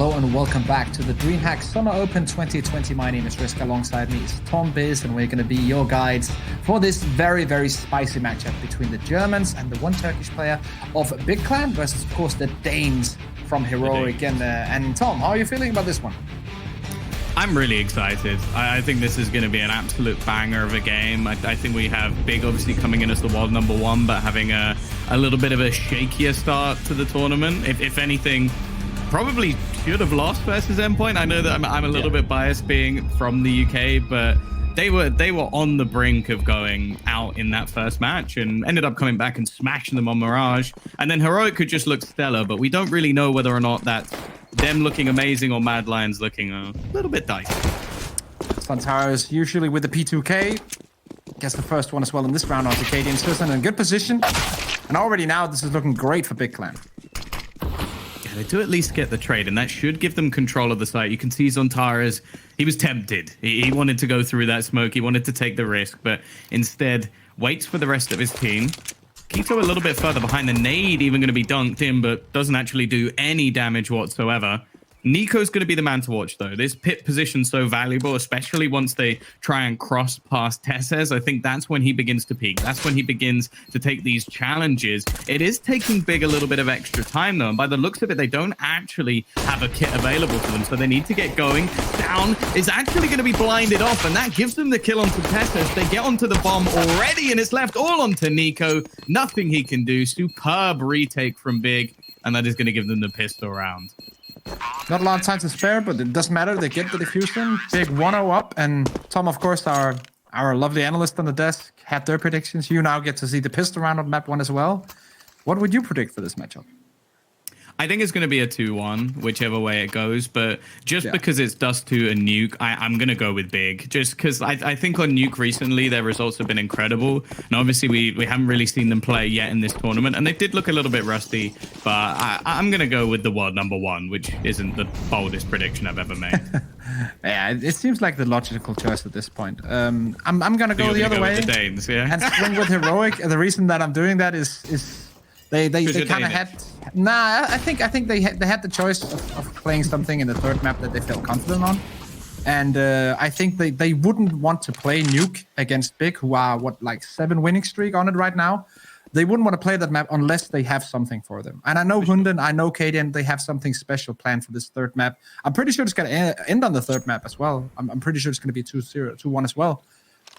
Hello and welcome back to the DreamHack Summer Open 2020. My name is Risk. Alongside me is Tom Biz, and we're going to be your guides for this very, very spicy matchup between the Germans and the one Turkish player of Big Clan versus, of course, the Danes from Heroic. And Tom, how are you feeling about this one? I'm really excited. I think this is going to be an absolute banger of a game. I think we have Big obviously coming in as the world number one, but having a little bit of a shakier start to the tournament. If anything, probably should have lost versus Endpoint. I know that I'm a little bit biased being from the UK, but they were on the brink of going out in that first match and ended up coming back and smashing them on Mirage. And then Heroic could just look stellar, but we don't really know whether or not that's them looking amazing or Mad Lions looking a little bit dicey. Santaro's usually with the P2K. Gets the first one as well in this round. Arcadian Switzerland in a good position. And already now this is looking great for Big Clan. Yeah, they do at least get the trade, and that should give them control of the site. You can see Zontaras, he was tempted. He wanted to go through that smoke. He wanted to take the risk, but instead waits for the rest of his team. k1to a little bit further behind. The nade even going to be dunked in, but doesn't actually do any damage whatsoever. Nico's going to be the man to watch, though. This pit position so valuable, especially once they try and cross past Tesses. I think that's when he begins to peak. That's when he begins to take these challenges. It is taking Big a little bit of extra time, though. And by the looks of it, they don't actually have a kit available to them. So they need to get going. Down is actually going to be blinded off, and that gives them the kill onto Tesses. They get onto the bomb already, and it's left all onto Nico. Nothing he can do. Superb retake from Big, and that is going to give them the pistol round. Not a lot of time to spare, but it doesn't matter. They get the diffusion. Big 1-0 up. And Tom, of course, our lovely analyst on the desk, had their predictions. You now get to see the pistol round on map 1 as well. What would you predict for this matchup? I think it's going to be a 2-1, whichever way it goes. But just because it's Dust2 and Nuke, I'm going to go with Big. Just because I think on Nuke recently, their results have been incredible. And obviously, we haven't really seen them play yet in this tournament. And they did look a little bit rusty. But I'm going to go with the world number 1, which isn't the boldest prediction I've ever made. Yeah, it seems like the logical choice at this point. I'm going to go the other way. With the Danes, yeah? And swing with Heroic. The reason that I'm doing that is they kind of had... Nah, I think they had the choice of playing something in the third map that they felt confident on. And I think they wouldn't want to play Nuke against Big, who are, like 7 winning streak on it right now. They wouldn't want to play that map unless they have something for them. And I know Hunden, I know Kaden, they have something special planned for this third map. I'm pretty sure it's going to end on the third map as well. I'm pretty sure it's going to be 2-0, 2-1 as well.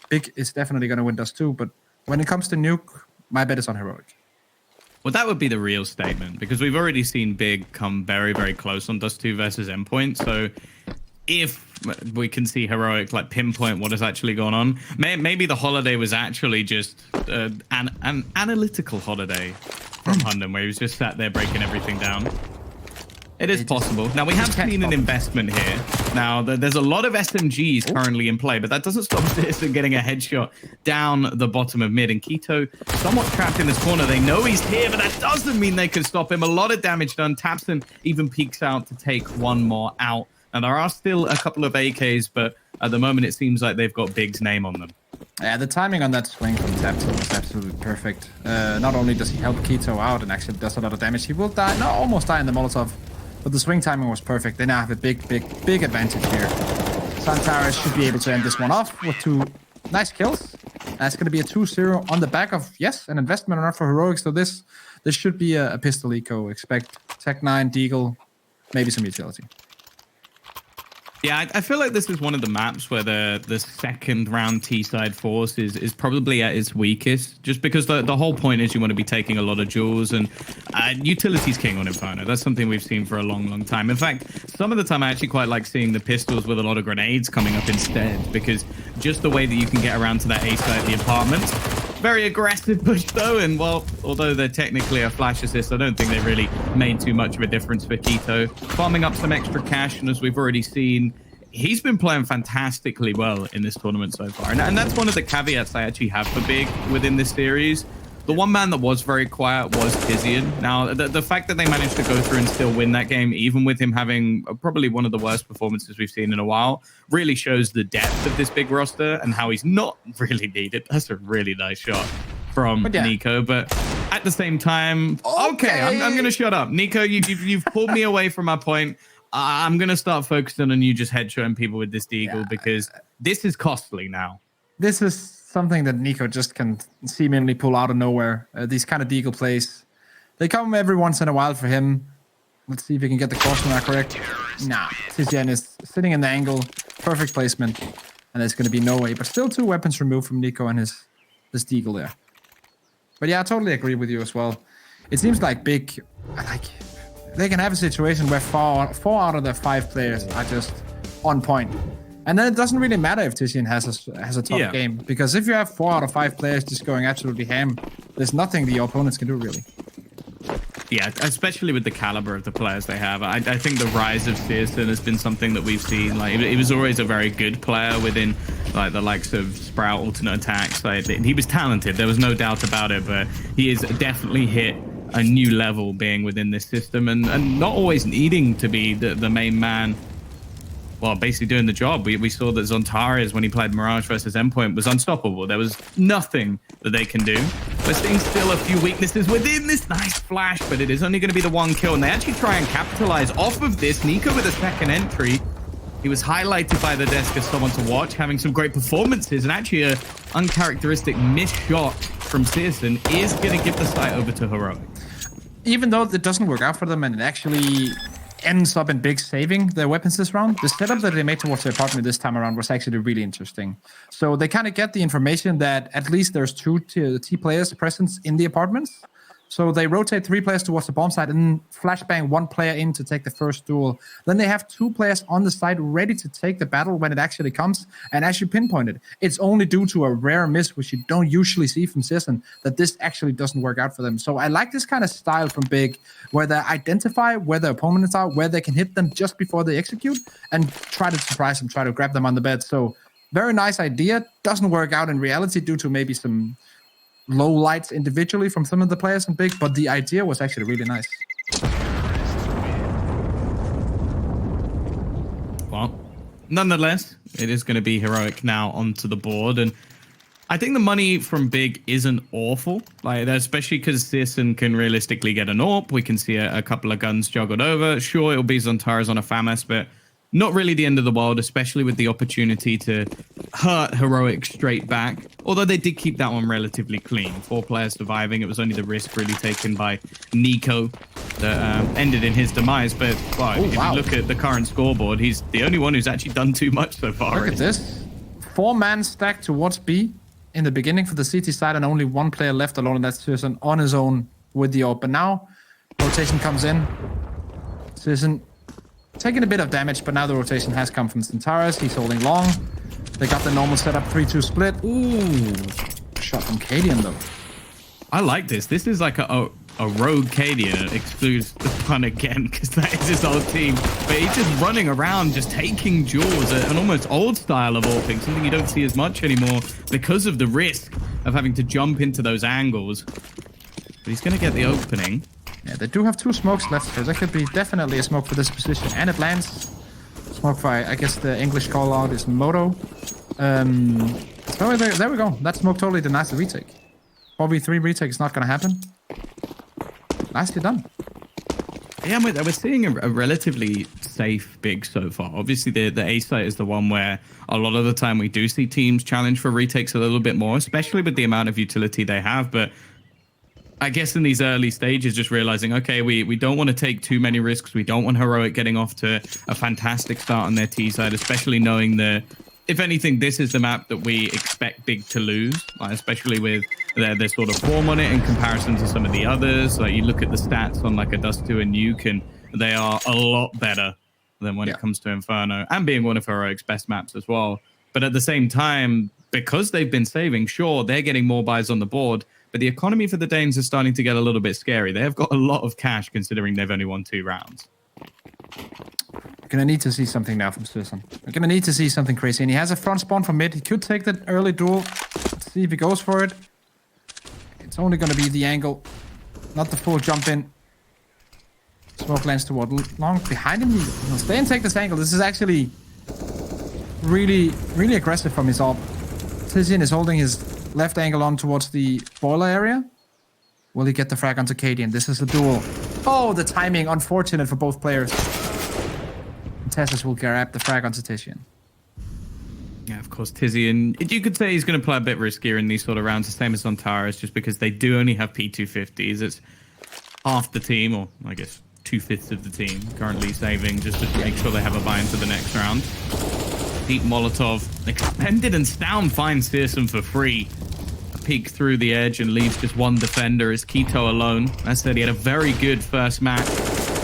Big is definitely going to win Dust2, but when it comes to Nuke, my bet is on Heroic. Well, that would be the real statement, because we've already seen Big come very, very close on Dust2 versus Endpoint. So if we can see Heroic like pinpoint what has actually gone on, maybe the holiday was actually just an analytical holiday from Hunden, where he was just sat there breaking everything down. It is possible. Now, we have seen an investment here. Now, there's a lot of SMGs currently in play, but that doesn't stop Citizen getting a headshot down the bottom of mid. And k1to somewhat trapped in this corner. They know he's here, but that doesn't mean they can stop him. A lot of damage done. Tapson even peeks out to take one more out. And there are still a couple of AKs, but at the moment, it seems like they've got Big's name on them. Yeah, the timing on that swing from Tapson was absolutely perfect. Not only does he help k1to out and actually does a lot of damage, he will die, no, almost die in the Molotov. But the swing timing was perfect. They now have a big advantage here. Santaras should be able to end this one off with 2 nice kills. That's going to be a 2-0 on the back of, yes, an investment enough for Heroic. So this should be a pistol eco. Expect Tech 9, Deagle, maybe some utility. Yeah, I feel like this is one of the maps where the second round T-side force is probably at its weakest, just because the whole point is you want to be taking a lot of jewels, and utility's king on Inferno. That's something we've seen for a long, long time. In fact, some of the time I actually quite like seeing the pistols with a lot of grenades coming up instead, because just the way that you can get around to that A side of the apartments. Very aggressive push though, and well, although they're technically a flash assist, I don't think they really made too much of a difference for k1to. Farming up some extra cash, and as we've already seen, he's been playing fantastically well in this tournament so far. And that's one of the caveats I actually have for Big within this series. The one man that was very quiet was Tizian. Now, the fact that they managed to go through and still win that game, even with him having probably one of the worst performances we've seen in a while, really shows the depth of this Big roster and how he's not really needed. That's a really nice shot from Nico. But at the same time, okay, I'm going to shut up. Nico, you've pulled me away from my point. I'm going to start focusing on you just headshotting people with this deagle because this is costly now. This is something that Nico just can seemingly pull out of nowhere. These kind of deagle plays, they come every once in a while for him. Let's see if he can get the cross mark correct. Nah, Tizian is sitting in the angle. Perfect placement. And there's going to be no way. But still 2 weapons removed from Nico and his deagle there. But yeah, I totally agree with you as well. It seems like Big, they can have a situation where 4 out of the 5 players are just on point. And then it doesn't really matter if Tizian has a tough game. Because if you have 4 out of 5 players just going absolutely ham, there's nothing the opponents can do, really. Yeah, especially with the caliber of the players they have. I think the rise of Searson has been something that we've seen. Like, he was always a very good player within like the likes of Sprout alternate attacks. Like, he was talented, there was no doubt about it, but he has definitely hit a new level being within this system and not always needing to be the main man. Well, basically doing the job. We saw that Zontares, when he played Mirage versus Endpoint, was unstoppable. There was nothing that they can do. We're seeing still a few weaknesses within this nice flash, but it is only going to be the 1 kill. And they actually try and capitalize off of this. Nico with a second entry. He was highlighted by the desk as someone to watch, having some great performances. And actually an uncharacteristic missed shot from Searson is going to give the site over to Heroic. Even though it doesn't work out for them and it actually ends up in Big saving their weapons this round, the setup that they made towards the apartment this time around was actually really interesting. So they kind of get the information that at least there's 2 T players present in the apartments. So they rotate 3 players towards the bomb site and flashbang 1 player in to take the first duel. Then they have 2 players on the site ready to take the battle when it actually comes. And as you pinpointed, it's only due to a rare miss, which you don't usually see from Searson, that this actually doesn't work out for them. So I like this kind of style from Big, where they identify where the opponents are, where they can hit them just before they execute, and try to surprise them, try to grab them on the bed. So very nice idea. Doesn't work out in reality due to maybe some low lights individually from some of the players in Big, but the idea was actually really nice. Well, nonetheless, it is going to be Heroic now onto the board, and I think the money from Big isn't awful, like especially because Searson can realistically get an AWP. We can see a couple of guns juggled over. Sure, it'll be Zontares on a FAMAS, but not really the end of the world, especially with the opportunity to hurt Heroic straight back. Although they did keep that one relatively clean. 4 players surviving. It was only the risk really taken by Nico that ended in his demise. But well, if you look at the current scoreboard, he's the only one who's actually done too much so far. Look at this. 4-man stack towards B in the beginning for the CT side, and only 1 player left alone, and that's Searson on his own with the AWP. But now, rotation comes in. Searson taking a bit of damage, but now the rotation has come from Zontares. He's holding long. They got the normal setup 3-2 split. Ooh, shot from Cadian though. I like this. This is like a rogue Cadian. Excludes the pun again because that is his old team. But he's just running around, just taking jaws, an almost old style of AWPing, something you don't see as much anymore because of the risk of having to jump into those angles. But he's going to get the opening. Yeah, they do have 2 smokes left, so there could be definitely a smoke for this position. And it lands. Smoke for, I guess the English call out is Moto. So there we go. That smoke totally denies the retake. 4v3 retake is not going to happen. Nicely done. Yeah, we're seeing a relatively safe Big so far. Obviously, the A site is the one where a lot of the time we do see teams challenge for retakes a little bit more, especially with the amount of utility they have. But I guess in these early stages, just realizing, okay, we don't want to take too many risks. We don't want Heroic getting off to a fantastic start on their T side, especially knowing that, if anything, this is the map that we expect Big to lose, like, especially with their sort of form on it in comparison to some of the others. Like, you look at the stats on like a Dust 2 and Nuke, and they are a lot better than when it comes to Inferno, and being one of Heroic's best maps as well. But at the same time, because they've been saving, sure, they're getting more buys on the board, but the economy for the Danes is starting to get a little bit scary. They have got a lot of cash considering they've only won 2 rounds. We're going to need to see something now from Searson. We're going to need to see something crazy. And he has a front spawn from mid. He could take that early duel. Let's see if he goes for it. It's only going to be the angle, not the full jump in. Smoke lands toward long. Behind him, he'll stay and take this angle. This is actually really, really aggressive from his AWP. Tizian is holding his left angle on towards the boiler area. Will he get the frag onto Cadian? This is a duel. Oh, the timing, unfortunate for both players. Tessus will grab the frag onto Tizian. Yeah, of course, Tizian. You could say he's going to play a bit riskier in these sort of rounds, the same as Antares, just because they do only have P250s. It's half the team, or I guess 2/5 of the team, currently saving just to make sure they have a buy into the next round. Deep Molotov, expended, and Stown finds Fearsome for free. A peek through the edge and leaves just one defender as Keto alone. I said he had a very good first match.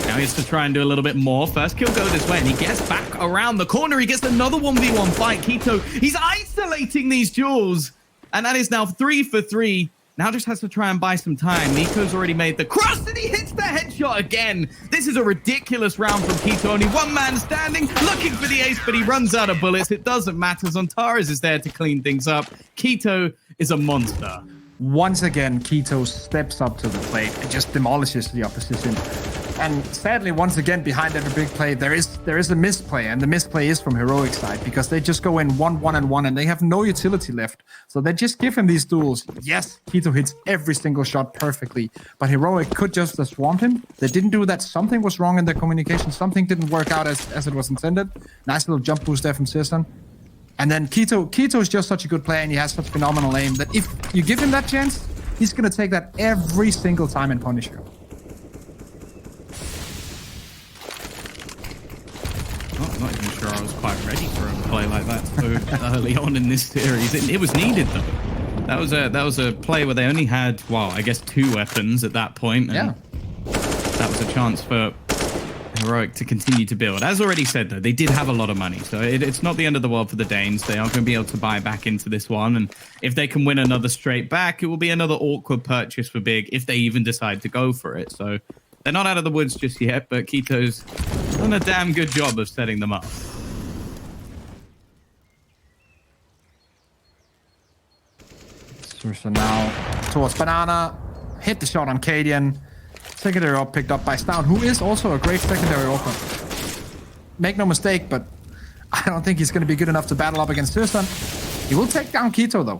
Now he has to try and do a little bit more. First kill go this way, and he gets back around the corner. He gets another 1v1 fight. Keto, he's isolating these duels. And that is now 3 for 3. Now just has to try and buy some time. Nico's already made the cross, and he hits the headshot again. This is a ridiculous round from Keto. Only one man standing, looking for the ace, but he runs out of bullets. It doesn't matter. Zontares is there to clean things up. Keto is a monster. Once again, Keto steps up to the plate and just demolishes the opposition. And sadly, once again, behind every big play, there is a misplay, and the misplay is from Heroic side, because they just go in 1-1-1, and they have no utility left. So they just give him these duels. Yes, Keto hits every single shot perfectly, but Heroic could just have swamped him. They didn't do that. Something was wrong in their communication. Something didn't work out as it was intended. Nice little jump boost there from Sisson. And then Keto is just such a good player, and he has such phenomenal aim that if you give him that chance, he's going to take that every single time and punish you. Not even sure I was quite ready for a play like that so early on in this series. It was needed though. That was a play where they only had, well, I guess 2 weapons at that point. And yeah. That was a chance for Heroic to continue to build. As already said though, they did have a lot of money, so it's not the end of the world for the Danes. They are going to be able to buy back into this one, and if they can win another straight back, it will be another awkward purchase for Big if they even decide to go for it. So they're not out of the woods just yet, but Keto's done a damn good job of setting them up. So now towards Banana, hit the shot on Cadian. Secondary op picked up by Stout, who is also a great secondary open. Make no mistake, but I don't think he's going to be good enough to battle up against Thurston. He will take down Keto though.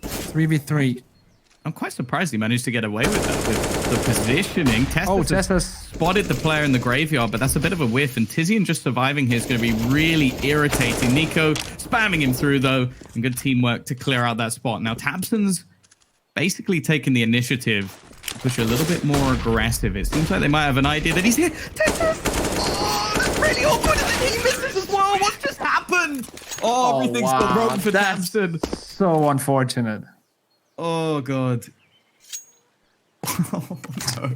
3v3. I'm quite surprised he managed to get away with that, with the positioning. Tessus spotted the player in the graveyard, but that's a bit of a whiff, and Tizian just surviving here is going to be really irritating. Nico spamming him through, though, and good teamwork to clear out that spot. Now, Tabson's basically taking the initiative to push a little bit more aggressive. It seems like they might have an idea that he's here. Tessus! Oh, that's really awkward, and then he misses as well. What just happened? Oh, everything's gone wrong for Tabson. So unfortunate. Oh, God. Oh, no.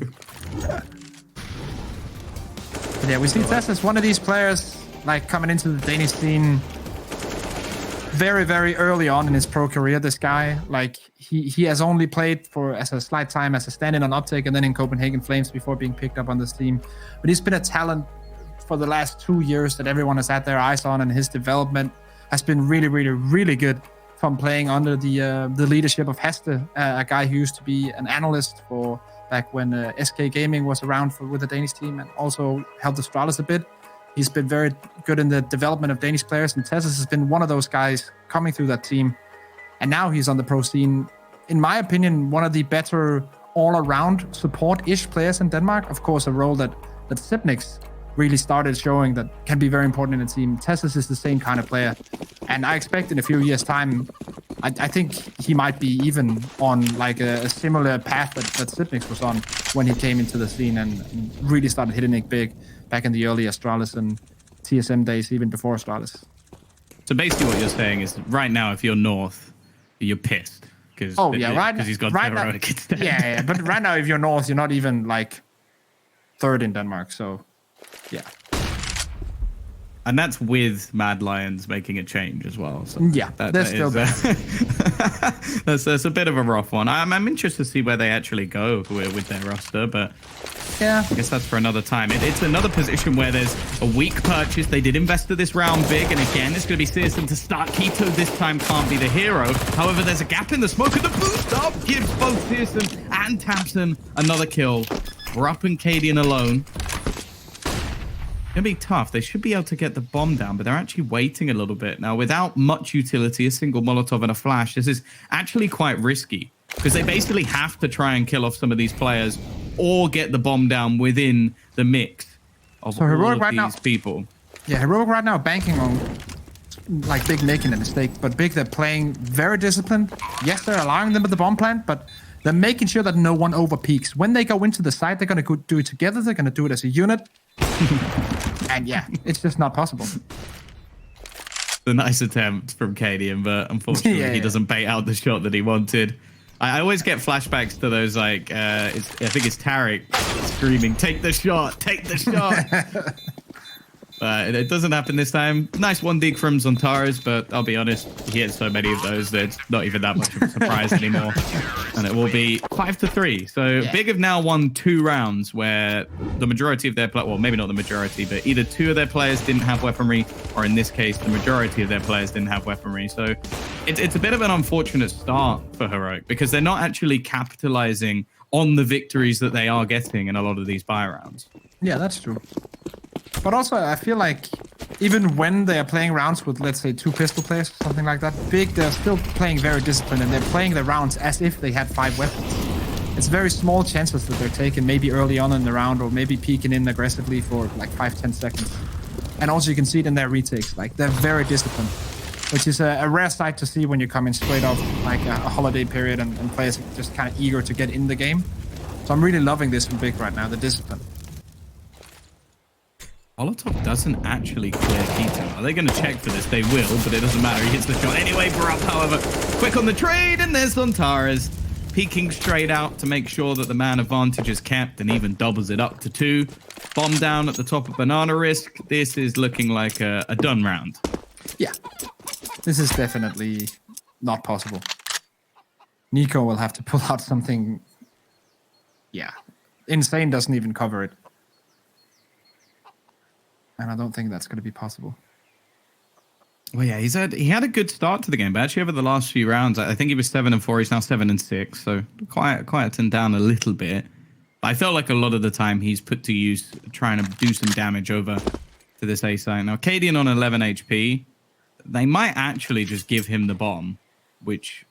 But yeah, we see Tess as one of these players, like, coming into the Danish scene very, very early on in his pro career. This guy, like, he has only played for as a slight time as a stand-in on Uptake and then in Copenhagen Flames before being picked up on this team. But he's been a talent for the last 2 years that everyone has had their eyes on, and his development has been really, really, really good. From playing under the leadership of Heste, a guy who used to be an analyst for back when SK Gaming was around with the Danish team, and also helped Astralis a bit. He's been very good in the development of Danish players, and Tessus has been one of those guys coming through that team. And now he's on the pro scene. In my opinion, one of the better all-around support-ish players in Denmark. Of course, a role that Sipnix really started showing that can be very important in a team. Tessus is the same kind of player. And I expect in a few years' time, I think he might be even on like a similar path that Sipnix was on when he came into the scene and really started hitting it big back in the early Astralis and TSM days, even before Astralis. So basically what you're saying is right now, if you're North, you're pissed. Because he's got Heroic instead. Yeah, but right now, if you're North, you're not even like 3rd in Denmark, so... Yeah. And that's with Mad Lions making a change as well. So yeah, that's a bit of a rough one. I'm interested to see where they actually go with their roster, but yeah, I guess that's for another time. It's another position where there's a weak purchase. They did invest to this round big, and again, it's going to be Searson to start. Keto this time can't be the hero. However, there's a gap in the smoke, and the boost up gives both Searson and Tabson another kill. Rupp and Cadian alone. Gonna be tough. They should be able to get the bomb down, but they're actually waiting a little bit. Now, without much utility, a single Molotov and a flash, this is actually quite risky because they basically have to try and kill off some of these players or get the bomb down within the mix of So all Heroic of right these now- people. Yeah, Heroic right now banking on like Big making a mistake, but Big, they're playing very disciplined. Yes, they're allowing them at the bomb plant, but they're making sure that no one over peaks. When they go into the site, they're going to do it together. They're going to do it as a unit. And yeah, it's just not possible. A nice attempt from Cadian, but unfortunately he doesn't bait out the shot that he wanted. I always get flashbacks to those, like, I think it's Tarek screaming, "Take the shot, take the shot." It doesn't happen this time. Nice one dig from Zontaras, but I'll be honest, he hit so many of those that it's not even that much of a surprise anymore. And it will be 5-3. So Big have now won 2 rounds where the majority of their players, well, maybe not the majority, but either 2 of their players didn't have weaponry, or in this case, the majority of their players didn't have weaponry. So it's a bit of an unfortunate start for Heroic because they're not actually capitalizing on the victories that they are getting in a lot of these buy rounds. Yeah, that's true. But also, I feel like even when they are playing rounds with, let's say, 2 pistol players, something like that, Big, they're still playing very disciplined, and they're playing the rounds as if they had 5 weapons. It's very small chances that they're taking, maybe early on in the round, or maybe peeking in aggressively for like 5-10 seconds. And also, you can see it in their retakes. Like, they're very disciplined, which is a rare sight to see when you're coming straight off like a holiday period and players are just kind of eager to get in the game. So I'm really loving this from Big right now, the discipline. Molotov doesn't actually clear Keto. Are they going to check for this? They will, but it doesn't matter. He hits the shot anyway. Barup, however, quick on the trade, and there's Zontaras peeking straight out to make sure that the man advantage is kept and even doubles it up to 2. Bomb down at the top of Banana Risk. This is looking like a done round. Yeah, this is definitely not possible. Nico will have to pull out something. Yeah, Insane doesn't even cover it. And I don't think that's going to be possible. Well, yeah, he had a good start to the game, but actually over the last few rounds, I think he was 7-4. He's now 7-6, so quietened down a little bit. But I felt like a lot of the time he's put to use trying to do some damage over to this A site. Now, Cadian on 11 HP, they might actually just give him the bomb, which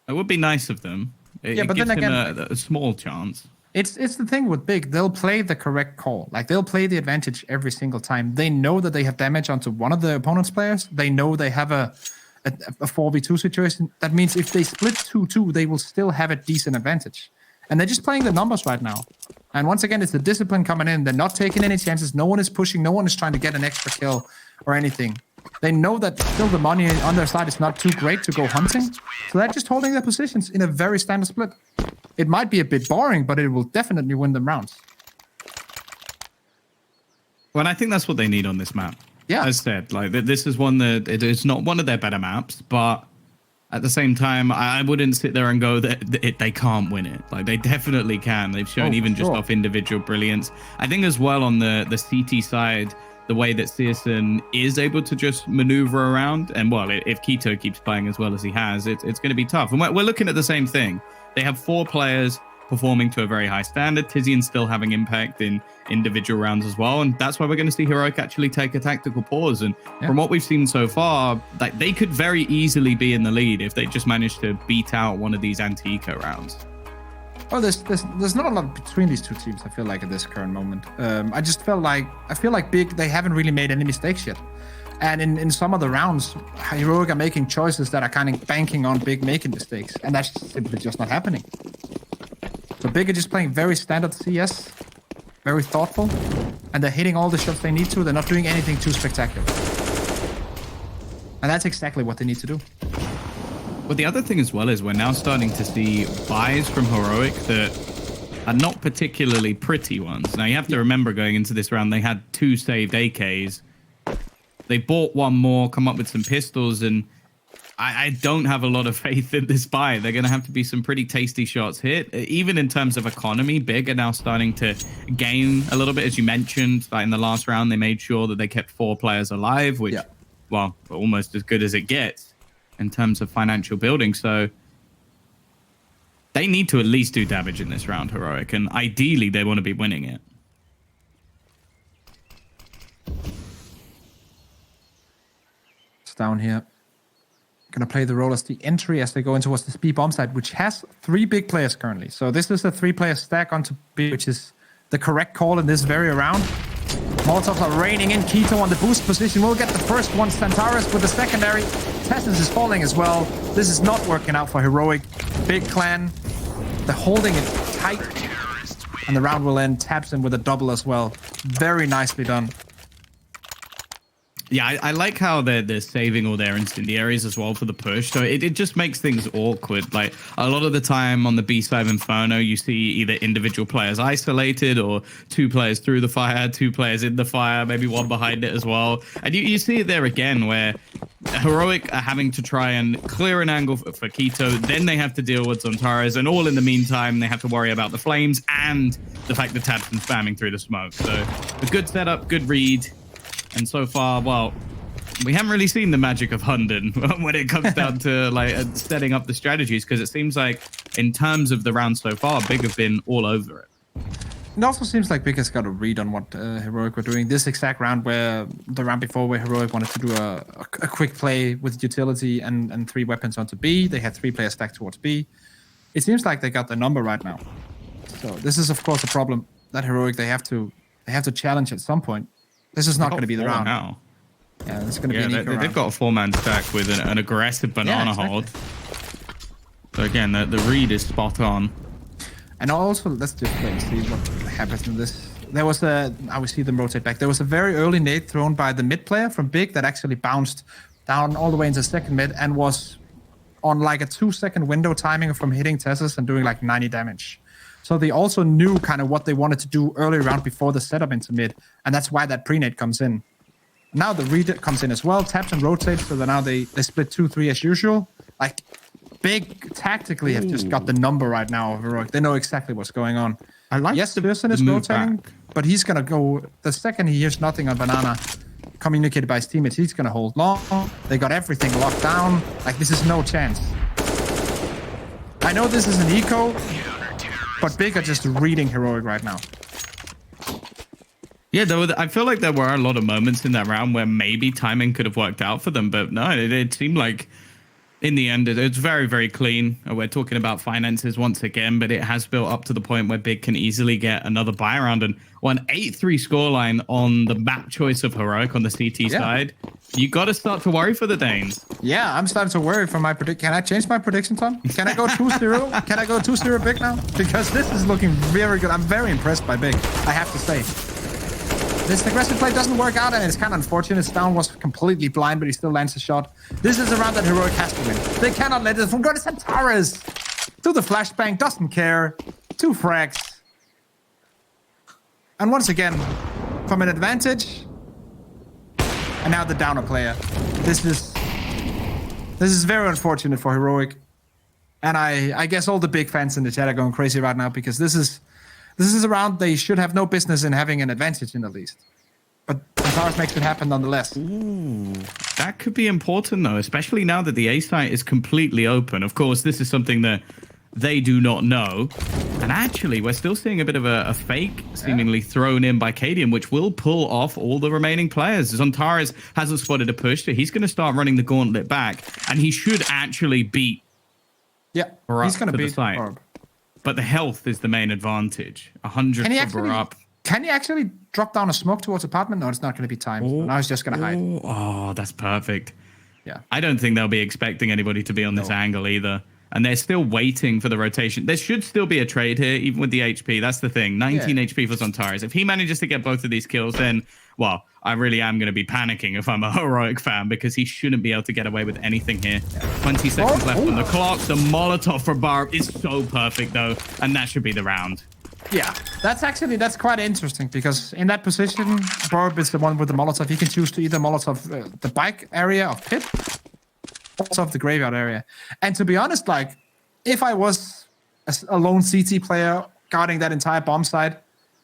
it would be nice of them. It but gives then again, him a small chance. It's the thing with Big. They'll play the correct call. Like, they'll play the advantage every single time. They know that they have damage onto one of the opponent's players. They know they have a 4v2 situation. That means if they split 2-2, they will still have a decent advantage. And they're just playing the numbers right now. And once again, it's the discipline coming in. They're not taking any chances. No one is pushing. No one is trying to get an extra kill or anything. They know that still the money on their side is not too great to go hunting. So they're just holding their positions in a very standard split. It might be a bit boring, but it will definitely win them rounds. Well, I think that's what they need on this map. Yeah. As said, like, this is one that it's not one of their better maps, but at the same time, I wouldn't sit there and go that they can't win it. Like, they definitely can. They've shown just off individual brilliance. I think as well on the CT side, the way that Searson is able to just maneuver around, and well, if Keto keeps playing as well as he has, it's going to be tough. And we're looking at the same thing. They have 4 players performing to a very high standard. Tizian's still having impact in individual rounds as well, and that's why we're going to see Heroic actually take a tactical pause. And from what we've seen so far, like, they could very easily be in the lead if they just manage to beat out one of these anti-eco rounds. Oh, there's not a lot between these 2 teams, I feel like, at this current moment. I feel like Big, they haven't really made any mistakes yet. And in some of the rounds, Heroic are making choices that are kind of banking on Big making mistakes. And that's simply just not happening. So Big are just playing very standard CS, very thoughtful, and they're hitting all the shots they need to. They're not doing anything too spectacular. And that's exactly what they need to do. Well, the other thing as well is we're now starting to see buys from Heroic that are not particularly pretty ones. Now, you have to remember, going into this round, they had 2 saved AKs. They bought 1 more, come up with some pistols, and I don't have a lot of faith in this buy. They're going to have to be some pretty tasty shots hit. Even in terms of economy, Big are now starting to gain a little bit, as you mentioned. Like, in the last round, they made sure that they kept 4 players alive, which, well, almost as good as it gets in terms of financial building. So they need to at least do damage in this round, Heroic, and ideally they want to be winning it. It's down here. Gonna play the role as the entry as they go in towards the B bomb side, which has 3 big players currently. So this is a 3-player stack onto B, which is the correct call in this very round. Molotovs are raining in. Keto on the boost position. We'll get the first one. Santaris with the secondary. Tessus is falling as well. This is not working out for Heroic. Big clan. They're holding it tight. And the round will end. Taps in with a double as well. Very nicely done. Yeah, I like how they're saving all their incendiaries as well for the push. So it just makes things awkward. Like a lot of the time on the B side of Inferno, you see either individual players isolated or 2 players through the fire, 2 players in the fire, maybe 1 behind it as well. And you see it there again where Heroic are having to try and clear an angle for Keto. Then they have to deal with Zontares. And all in the meantime, they have to worry about the flames and the fact that Tab's been spamming through the smoke. So a good setup, good read. And so far, well, we haven't really seen the magic of Hunden when it comes down to like setting up the strategies, because it seems like in terms of the round so far, Big have been all over it. It also seems like Big has got a read on what Heroic were doing. This exact round where the round before where Heroic wanted to do a quick play with utility and 3 weapons onto B. They had 3 players stacked towards B. It seems like they got the number right now. So this is of course a problem that Heroic they have to challenge at some point. This is not going to be the round. Now. Yeah, it's going to be an eco round. They've got a 4-man stack with an aggressive banana hold. So again, the read is spot on. And also, let's just wait and see what happens in this. There was I will see them rotate back. There was a very early nade thrown by the mid player from Big that actually bounced down all the way into second mid and was on like a 2-second window timing from hitting Tessus and doing like 90 damage. So they also knew kind of what they wanted to do early round before the setup into mid. And that's why that pre-nade comes in. Now the read comes in as well. Taps and rotates. So now they split 2-3 as usual. Like, Big tactically have just got the number right now of Heroic. They know exactly what's going on. I like yes, the person is rotating, but he's going to go... The second he hears nothing on Banana communicated by his teammates, he's going to hold long. They got everything locked down. Like, this is no chance. I know this is an eco... But Big are just reading Heroic right now. Yeah, I feel like there were a lot of moments in that round where maybe timing could have worked out for them. But no, it seemed like in the end, it's very, very clean. We're talking about finances once again, but it has built up to the point where Big can easily get another buy round. And an 8-3 scoreline on the map choice of Heroic on the CT side, you got to start to worry for the Danes. Yeah, I'm starting to worry for my prediction. Can I change my prediction, Tom? Can I go 2-0? Can I go 2-0 Big now? Because this is looking very good. I'm very impressed by Big, I have to say. This aggressive play doesn't work out, and it's kind of unfortunate. Down was completely blind, but he still lands a shot. This is a round that Heroic has to win. They cannot let it from go to Santaris. To the flashbang, doesn't care. 2 frags. And once again, from an advantage. And now the downer player. This is very unfortunate for Heroic. And I guess all the Big fans in the chat are going crazy right now, because this is a round they should have no business in having an advantage in, at least. But Santaris makes it happen nonetheless. Ooh, that could be important, though, especially now that the A site is completely open. Of course, this is something that they do not know. And actually, we're still seeing a bit of a fake seemingly thrown in by Cadian, which will pull off all the remaining players. Zontares hasn't spotted a push, so he's going to start running the gauntlet back. And he should actually beat he's going to beat the site. But the health is the main advantage. 100 for Barup. Can he actually drop down a smoke towards apartment? No, it's not going to be timed. Now he's just going to hide. Oh, that's perfect. Yeah. I don't think they'll be expecting anybody to be on this angle either. And they're still waiting for the rotation. There should still be a trade here, even with the HP. That's the thing. 19 HP for Zontares. If he manages to get both of these kills, then, well, I really am going to be panicking if I'm a Heroic fan, because he shouldn't be able to get away with anything here. 20 seconds left on the clock. The Molotov for Barb is so perfect, though, and that should be the round. Yeah, that's quite interesting, because in that position, Barb is the one with the Molotov. He can choose to either Molotov the bike area of Pit, of the graveyard area. And to be honest, like, if I was a lone CT player guarding that entire bomb site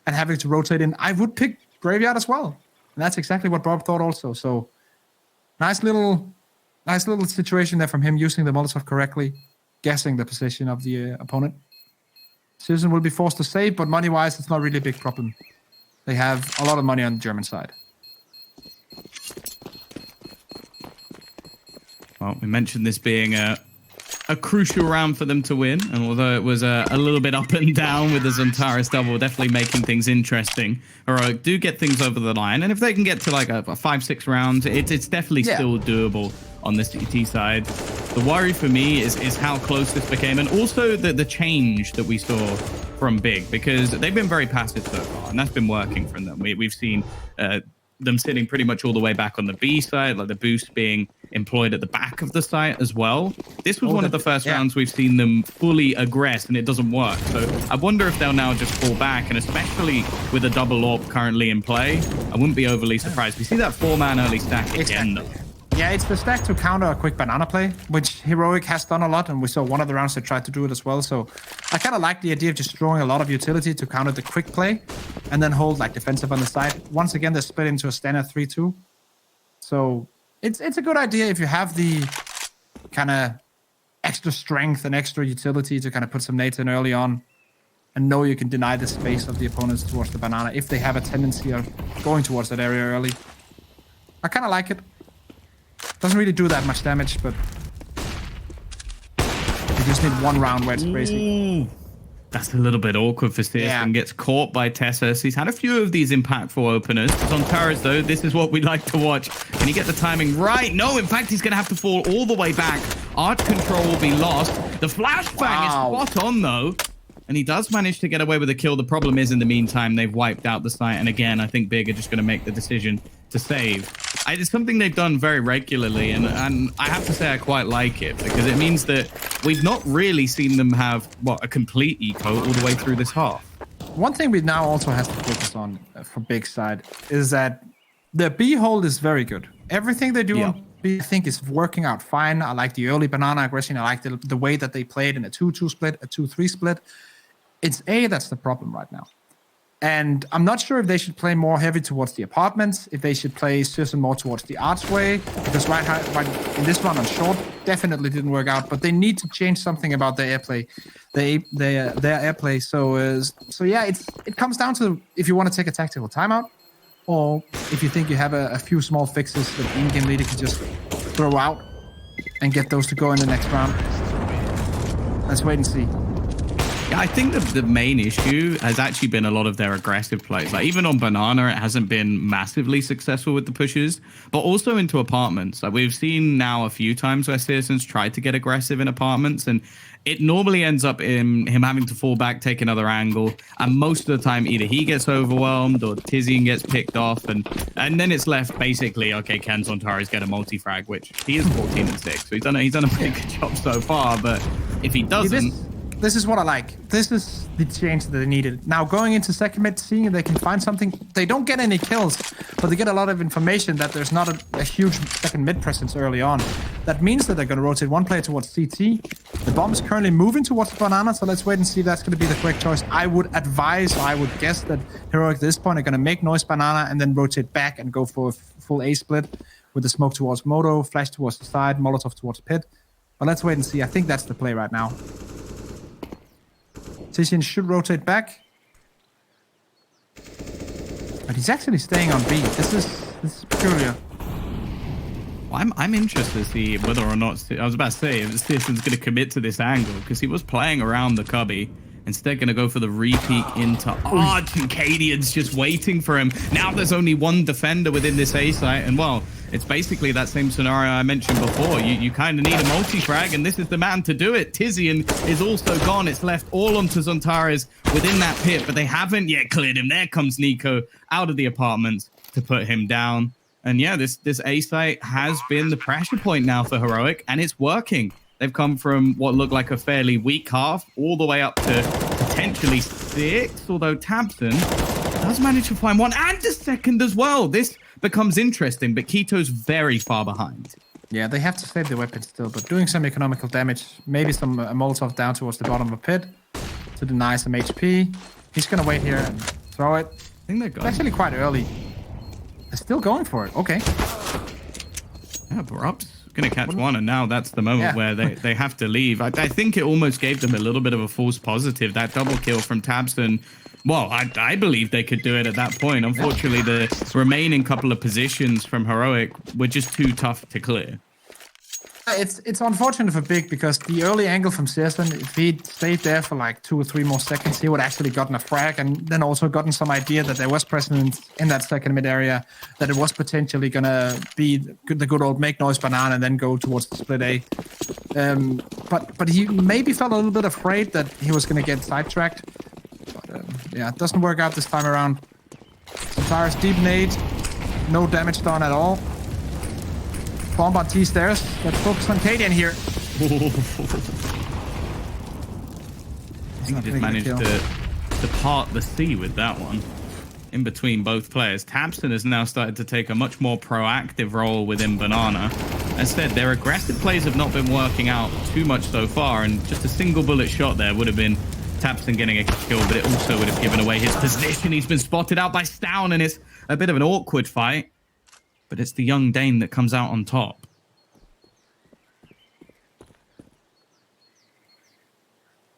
and having to rotate in, I would pick graveyard as well. And that's exactly what Bob thought also. So nice little situation there from him, using the Molotov correctly, guessing the position of the opponent. Susan will be forced to save, but money-wise, it's not really a big problem. They have a lot of money on the German side. Well, we mentioned this being a a crucial round for them to win. And although it was a little bit up and down with the Zontaris double, definitely making things interesting. Heroic do get things over the line. And if they can get to like a 5-6 rounds, it's definitely still doable on the CT side. The worry for me is how close this became, and also the change that we saw from Big, because they've been very passive so far, and that's been working for them. We've seen them sitting pretty much all the way back on the B side, like the boost being employed at the back of the site as well. This was one of the first rounds we've seen them fully aggress, and it doesn't work. So I wonder if they'll now just fall back, and especially with a double AWP currently in play, I wouldn't be overly surprised. We see that 4-man early stack again, though. Yeah, it's the stack to counter a quick banana play, which Heroic has done a lot, and we saw one of the rounds they tried to do it as well. So I kind of like the idea of just throwing a lot of utility to counter the quick play and then hold like defensive on the side. Once again, they're split into a standard 3-2. So it's a good idea if you have the kind of extra strength and extra utility to kind of put some nades in early on and know you can deny the space of the opponents towards the banana if they have a tendency of going towards that area early. I kind of like it. Doesn't really do that much damage, but you just need one round where it's crazy. That's a little bit awkward for Sis and gets caught by Tessus. He's had a few of these impactful openers. Zontaris, though, this is what we like to watch. Can he get the timing right? No, in fact, he's going to have to fall all the way back. Arch control will be lost. The flashbang is spot on, though. And he does manage to get away with a kill. The problem is, in the meantime, they've wiped out the site. And again, I think Big are just going to make the decision to save. It's something they've done very regularly, and I have to say I quite like it, because it means that we've not really seen them have, a complete eco all the way through this half. One thing we now also have to focus on for Big side is that the B hold is very good. Everything they do on B, I think, is working out fine. I like the early banana aggression. I like the way that they played in a 2-2 split, a 2-3 split. It's A that's the problem right now. And I'm not sure if they should play more heavy towards the apartments, if they should play Susan more towards the archway, because right in this run on short definitely didn't work out. But they need to change something about their airplay, their airplay. So yeah, it comes down to if you want to take a tactical timeout, or if you think you have a few small fixes that the in-game leader can just throw out and get those to go in the next round. Let's wait and see. Yeah, I think the main issue has actually been a lot of their aggressive plays. Like, even on Banana, it hasn't been massively successful with the pushes, but also into apartments. Like, we've seen now a few times where Citizens try to get aggressive in apartments, and it normally ends up in him having to fall back, take another angle, and most of the time either he gets overwhelmed or Tizian gets picked off, and then it's left basically, okay, can Zontaris get a multi-frag, which he is 14-6, so he's done a pretty good job so far, but if he doesn't... This is what I like. This is the change that they needed. Now, going into second mid, seeing if they can find something. They don't get any kills, but they get a lot of information that there's not a huge second mid presence early on. That means that they're going to rotate one player towards CT. The bomb is currently moving towards the banana, so let's wait and see if that's going to be the correct choice. I would guess that Heroic at this point are going to make noise banana and then rotate back and go for a full A split with the smoke towards Moto, flash towards the side, Molotov towards pit. But let's wait and see. I think that's the play right now. Tizian should rotate back. But he's actually staying on B. This is peculiar. Well, I'm interested to see whether or not... I was about to say, if Tizian's going to commit to this angle, because he was playing around the cubby. Instead, going to go for the re-peek into Arch, and Cadian's just waiting for him. Now there's only one defender within this A site, and well, it's basically that same scenario I mentioned before. You kind of need a multi-frag, and this is the man to do it. Tizian is also gone. It's left all onto Zontaris within that pit, but they haven't yet cleared him. There comes Nico out of the apartments to put him down. And yeah, this A site has been the pressure point now for Heroic, and it's working. They've come from what looked like a fairly weak half all the way up to potentially 6, although Tabson does manage to find one and a second as well. This becomes interesting, but Keto's very far behind. Yeah, they have to save the weapon still, but doing some economical damage, maybe some Molotov down towards the bottom of a pit to deny some HP. He's going to wait here and throw it. I think they're going. It's actually quite early. They're still going for it. Okay. Yeah, Barup's going to catch one, and now that's the moment where they have to leave. I think it almost gave them a little bit of a false positive. That double kill from Tabson, well, I believe they could do it at that point. Unfortunately, the remaining couple of positions from Heroic were just too tough to clear. It's unfortunate for Big because the early angle from Searson, if he'd stayed there for like 2 or 3 more seconds, he would actually gotten a frag and then also gotten some idea that there was presence in that second mid area, that it was potentially gonna be the good old make noise banana and then go towards the split A. But he maybe felt a little bit afraid that he was gonna get sidetracked. But yeah, it doesn't work out this time around. Centaurus deep nade, no damage done at all. Bomb on T stairs. Let's focus on Cadian here. He just managed to part the sea with that one in between both players. Tabson has now started to take a much more proactive role within Banana. As said, their aggressive plays have not been working out too much so far, and just a single bullet shot there would have been Tabson getting a kill, but it also would have given away his position. He's been spotted out by Stown, and it's a bit of an awkward fight. But it's the young Dane that comes out on top.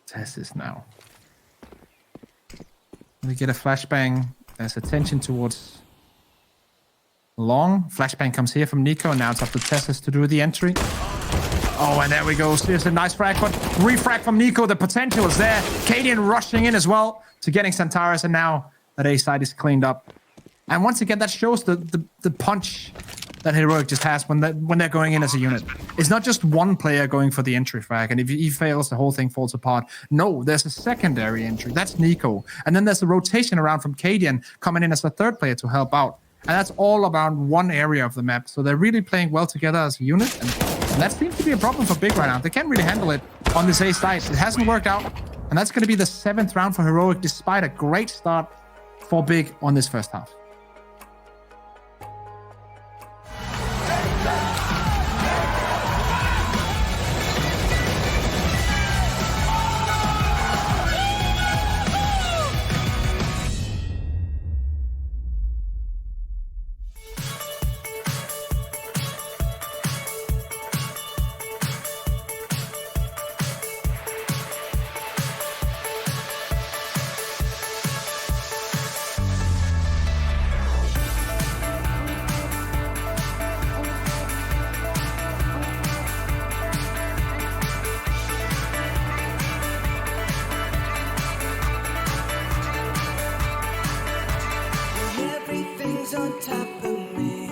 Tessus now. We get a flashbang. There's attention towards Long. Flashbang comes here from Nico, and now it's up to Tessus to do the entry. Oh, and there we go. Seriously, nice frag, but refrag from Nico. The potential is there. Cadian rushing in as well to getting Centaurus, and now that A side is cleaned up. And once again, that shows the punch that Heroic just has when they're going in as a unit. It's not just one player going for the entry frag, and if he fails, the whole thing falls apart. No, there's a secondary entry. That's Nico. And then there's a rotation around from Cadian coming in as a third player to help out. And that's all around one area of the map. So they're really playing well together as a unit. And that seems to be a problem for Big right now. They can't really handle it on this A side. It hasn't worked out. And that's going to be the 7th round for Heroic, despite a great start for Big on this first half. On top of me,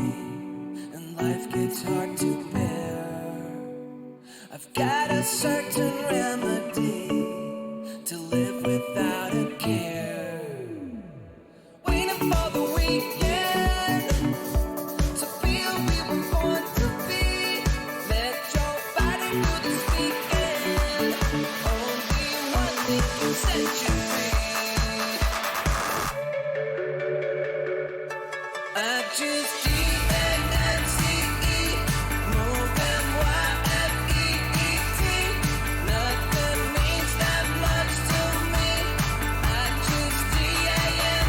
and life gets hard to bear. I've got a certain remedy to live without a care. Waiting for the weekend to feel we were born to be. Let your body do the speaking. Only one thing can set you free. I choose D-A-N-C-E, move M-Y-F-E-E-T. Nothing means that much to me. I choose D-A-N,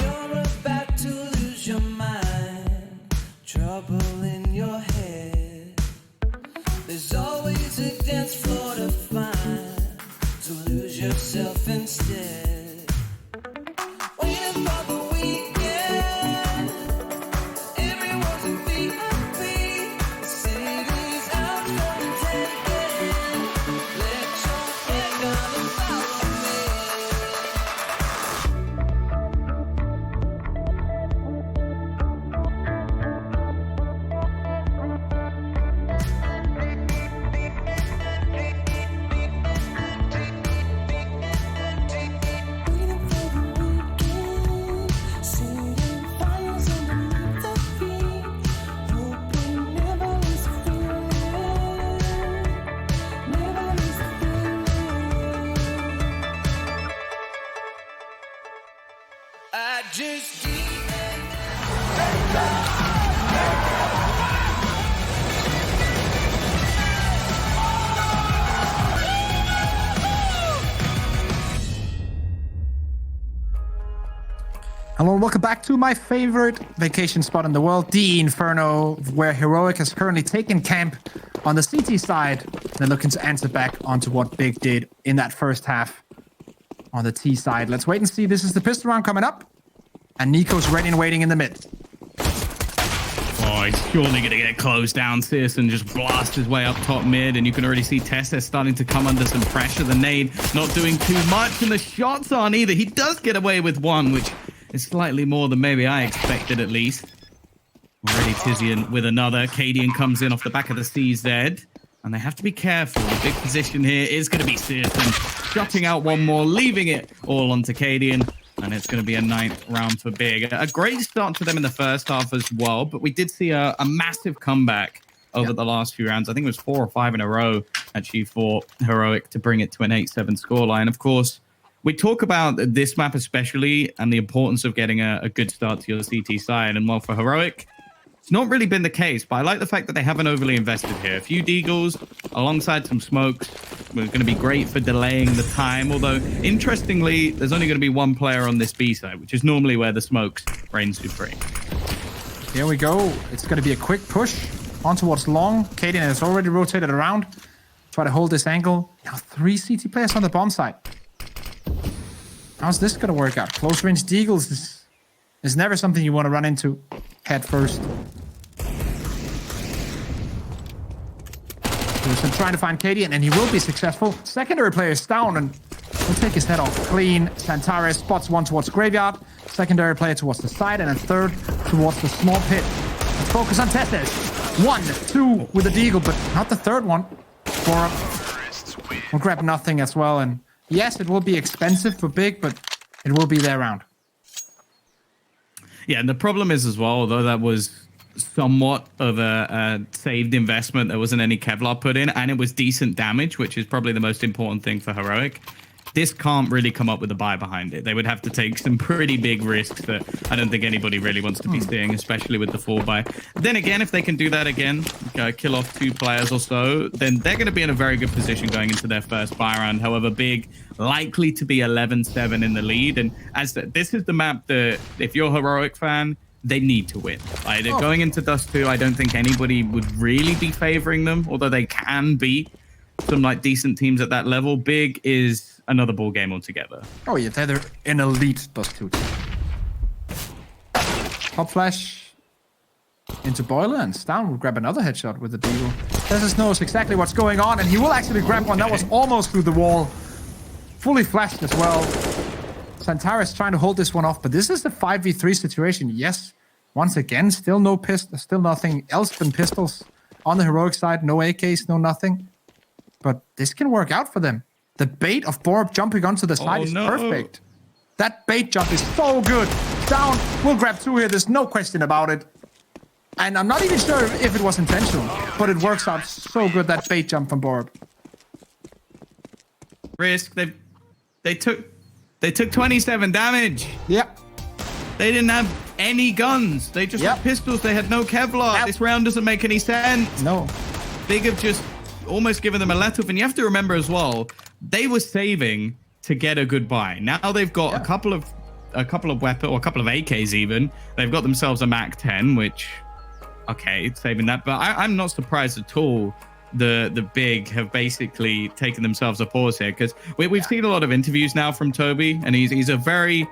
You're about to lose your mind, trouble in your head. There's always a dance floor to find, to lose yourself instead. Waiting for the weekend, everyone's a VIP. The city's out for the taking. Let your head down and follow me. Hello and welcome back to my favorite vacation spot in the world, the Inferno, where Heroic has currently taken camp on the CT side. They're looking to answer back onto what Big did in that first half on the T side. Let's wait and see. This is the pistol round coming up. And Nico's ready and waiting in the mid. Oh, he's surely going to get closed down, Sis, and just blast his way up top mid. And you can already see Tessa starting to come under some pressure. The nade not doing too much, and the shots aren't either. He does get away with one, which is slightly more than maybe I expected, at least. Already Tizian with another. Cadian comes in off the back of the CZ. And they have to be careful. The big position here is going to be Sis, and shutting out one more, leaving it all onto Cadian. And it's going to be a 9th round for Big. A great start to them in the first half as well, but we did see a massive comeback over the last few rounds. I think it was 4 or 5 in a row, actually, for Heroic to bring it to an 8-7 scoreline. Of course, we talk about this map especially and the importance of getting a good start to your CT side. And while for Heroic, it's not really been the case, but I like the fact that they haven't overly invested here. A few deagles alongside some smokes were going to be great for delaying the time. Although, interestingly, there's only going to be one player on this B side, which is normally where the smokes reign supreme. Here we go. It's going to be a quick push on towards long. Cadian has already rotated around. Try to hold this angle. Now 3 CT players on the bomb side. How's this going to work out? Close range deagles is never something you want to run into head first. He's trying to find Cadian, and he will be successful. Secondary player is down, and he'll take his head off clean. Santares spots one towards graveyard. Secondary player towards the side, and a third towards the small pit. Let's focus on Testes. 1, 2 with a deagle, but not the third one. We'll grab nothing as well, and yes, it will be expensive for Big, but it will be their round. Yeah, and the problem is as well, although that was somewhat of a saved investment, there wasn't any Kevlar put in, and it was decent damage, which is probably the most important thing for Heroic. This can't really come up with a buy behind it. They would have to take some pretty big risks that I don't think anybody really wants to be seeing, especially with the 4-buy. Then again, if they can do that again, kill off 2 players or so, then they're going to be in a very good position going into their first buy round. However, Big likely to be 11-7 in the lead. And this is the map that, if you're a Heroic fan, they need to win. Going into Dust 2, I don't think anybody would really be favoring them, although they can beat some decent teams at that level. Big is another ball game altogether. Oh yeah, they're an elite Dust 2 team. Pop flash into Boiler, and Stown will grab another headshot with the deagle. Tessus knows exactly what's going on, and he will actually grab one. That was almost through the wall. Fully flashed as well. Santaris trying to hold this one off, but this is the 5v3 situation. Yes, once again, still no pistol, still nothing else than pistols on the Heroic side. No AKs, no nothing. But this can work out for them. The bait of Borb jumping onto the side is perfect. That bait jump is so good. Down, we'll grab 2 here. There's no question about it. And I'm not even sure if it was intentional, but it works out so good, that bait jump from Borb. Risk. They took 27 damage. Yep. They didn't have any guns. They just had pistols. They had no Kevlar. Yep. This round doesn't make any sense. No. Big have just almost given them a let-off. And you have to remember as well, they were saving to get a good buy. Now they've got a couple of weapons, or a couple of AKs even. They've got themselves a Mac 10, which, okay, saving that. But I'm not surprised at all the Big have basically taken themselves a pause here, because we've seen a lot of interviews now from Toby, and he's a very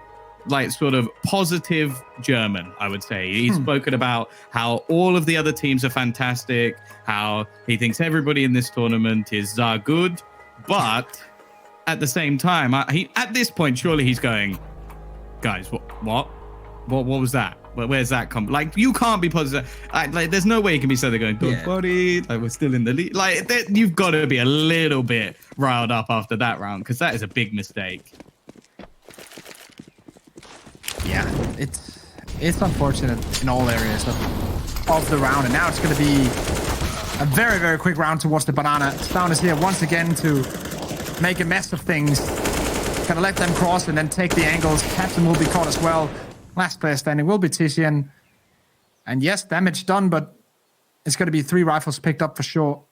sort of positive German, I would say. He's spoken about how all of the other teams are fantastic, how he thinks everybody in this tournament is good, but at the same time, at this point, surely he's going, guys, what was that? Where's that come? You can't be positive. There's no way you can be so they're going, don't worry, we're still in the lead. You've got to be a little bit riled up after that round, because that is a big mistake. Yeah, it's unfortunate in all areas of the round, and now it's going to be a very, very quick round towards the banana. Stown is here once again to make a mess of things. Gonna let them cross and then take the angles. Captain will be caught as well. Last player standing will be Titian. And yes, damage done, but it's going to be 3 rifles picked up for sure.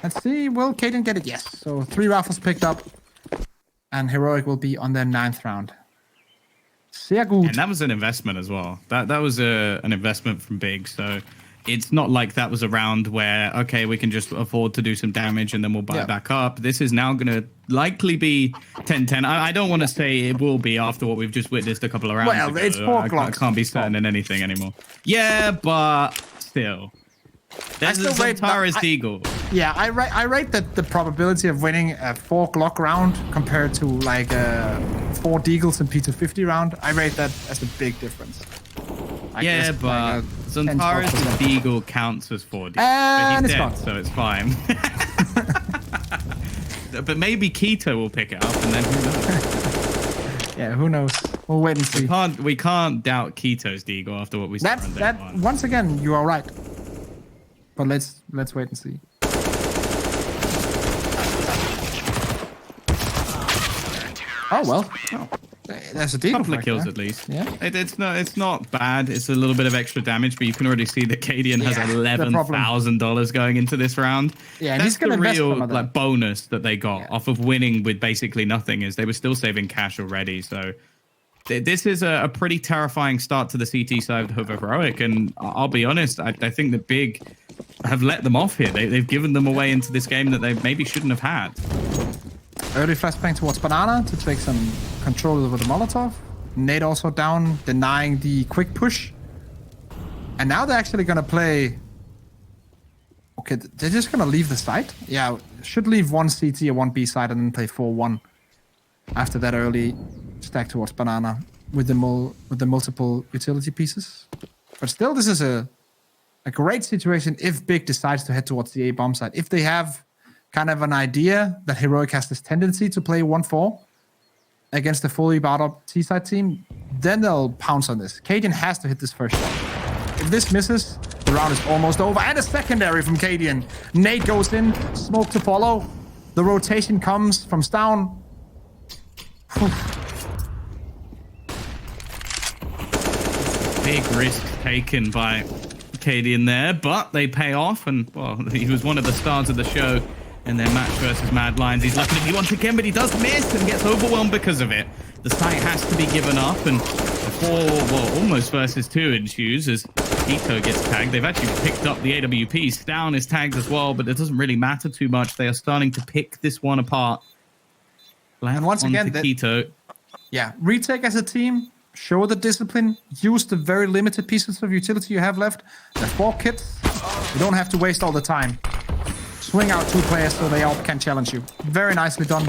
Let's see, will Caden get it? Yes. So 3 rifles picked up. And Heroic will be on their 9th round. Sehr gut. And that was an investment as well. That was an investment from Big. So it's not like that was a round where, okay, we can just afford to do some damage and then we'll buy back up. This is now going to likely be 10-10. I don't want to say it will be after what we've just witnessed a couple of rounds ago. It's 4 o'clock. I can't be certain in anything anymore. Yeah, but still. There's Tara's Deagle. Yeah, I rate that the probability of winning a 4 Glock round compared to like 4 Deagles and P250 round, I rate that as a big difference. Yeah, but Zontara's Deagle counts as 4 Deagles. And but he's dead, so it's fine. But maybe Keto will pick it up, and then who knows? Yeah, who knows? We'll wait and see. We can't doubt Keto's Deagle after what we saw on day one. Once again, you are right. But let's wait and see. Oh well. Oh. That's a deal. Couple of kills at least. Yeah. It's not bad. It's a little bit of extra damage, but you can already see that Cadian has $11,000 going into this round. Yeah, and that's he's gonna the real like bonus that they got off of winning with basically nothing. Is they were still saving cash already. So this is a pretty terrifying start to the CT side of Heroic, and I'll be honest, I think that Big have let them off here. They've given them away into this game that they maybe shouldn't have had. Early flashbang towards Banana to take some control over the Molotov. Nade also down, denying the quick push. And now they're actually going to play... Okay, they're just going to leave the site? Yeah, should leave one CT or one B side and then play 4-1 after that early stack towards Banana with the multiple utility pieces. But still, this is a great situation if Big decides to head towards the A bomb side. If they have kind of an idea that Heroic has this tendency to play 1-4 against the fully barred up T-side team, then they'll pounce on this. Cadian has to hit this first shot. If this misses, the round is almost over. And a secondary from Cadian. Nate goes in, smoke to follow. The rotation comes from Stown. Big risk taken by Cadian there, but they pay off, and well, he was one of the stars of the show in their match versus Mad Lions. He's lucky to be once again, but he does miss and gets overwhelmed because of it. The site has to be given up, and almost versus 2 ensues as Ito gets tagged. They've actually picked up the AWP. Stown is tagged as well, but it doesn't really matter too much. They are starting to pick this one apart. And once again, Keto. Yeah, retake as a team. Show the discipline. Use the very limited pieces of utility you have left. The 4 kits. You don't have to waste all the time. Swing out 2 players so they all can challenge you. Very nicely done.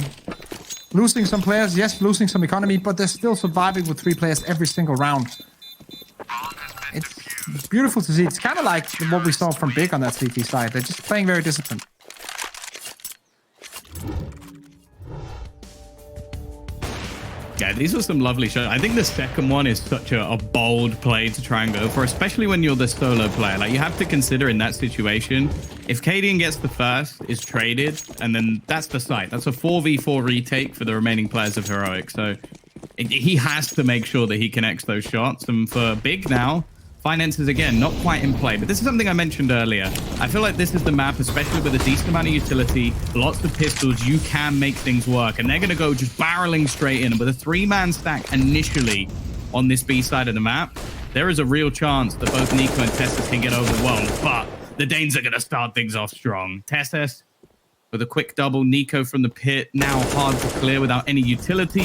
Losing some players, yes, losing some economy, but they're still surviving with 3 players every single round. It's beautiful to see. It's kind of like what we saw from Big on that CT side. They're just playing very disciplined. Yeah, these were some lovely shots. I think the second one is such a bold play to try and go for, especially when you're the solo player. Like, you have to consider in that situation, if Cadian gets the first, is traded, and then that's the site. That's a 4v4 retake for the remaining players of Heroic. So he has to make sure that he connects those shots. And for Big now, finances, again, not quite in play. But this is something I mentioned earlier. I feel like this is the map, especially with a decent amount of utility, lots of pistols, you can make things work. And they're going to go just barreling straight in. With a 3-man stack initially on this B side of the map, there is a real chance that both Nico and Tessus can get overwhelmed. But the Danes are going to start things off strong. Tessus with a quick double. Nico from the pit, now hard to clear without any utility.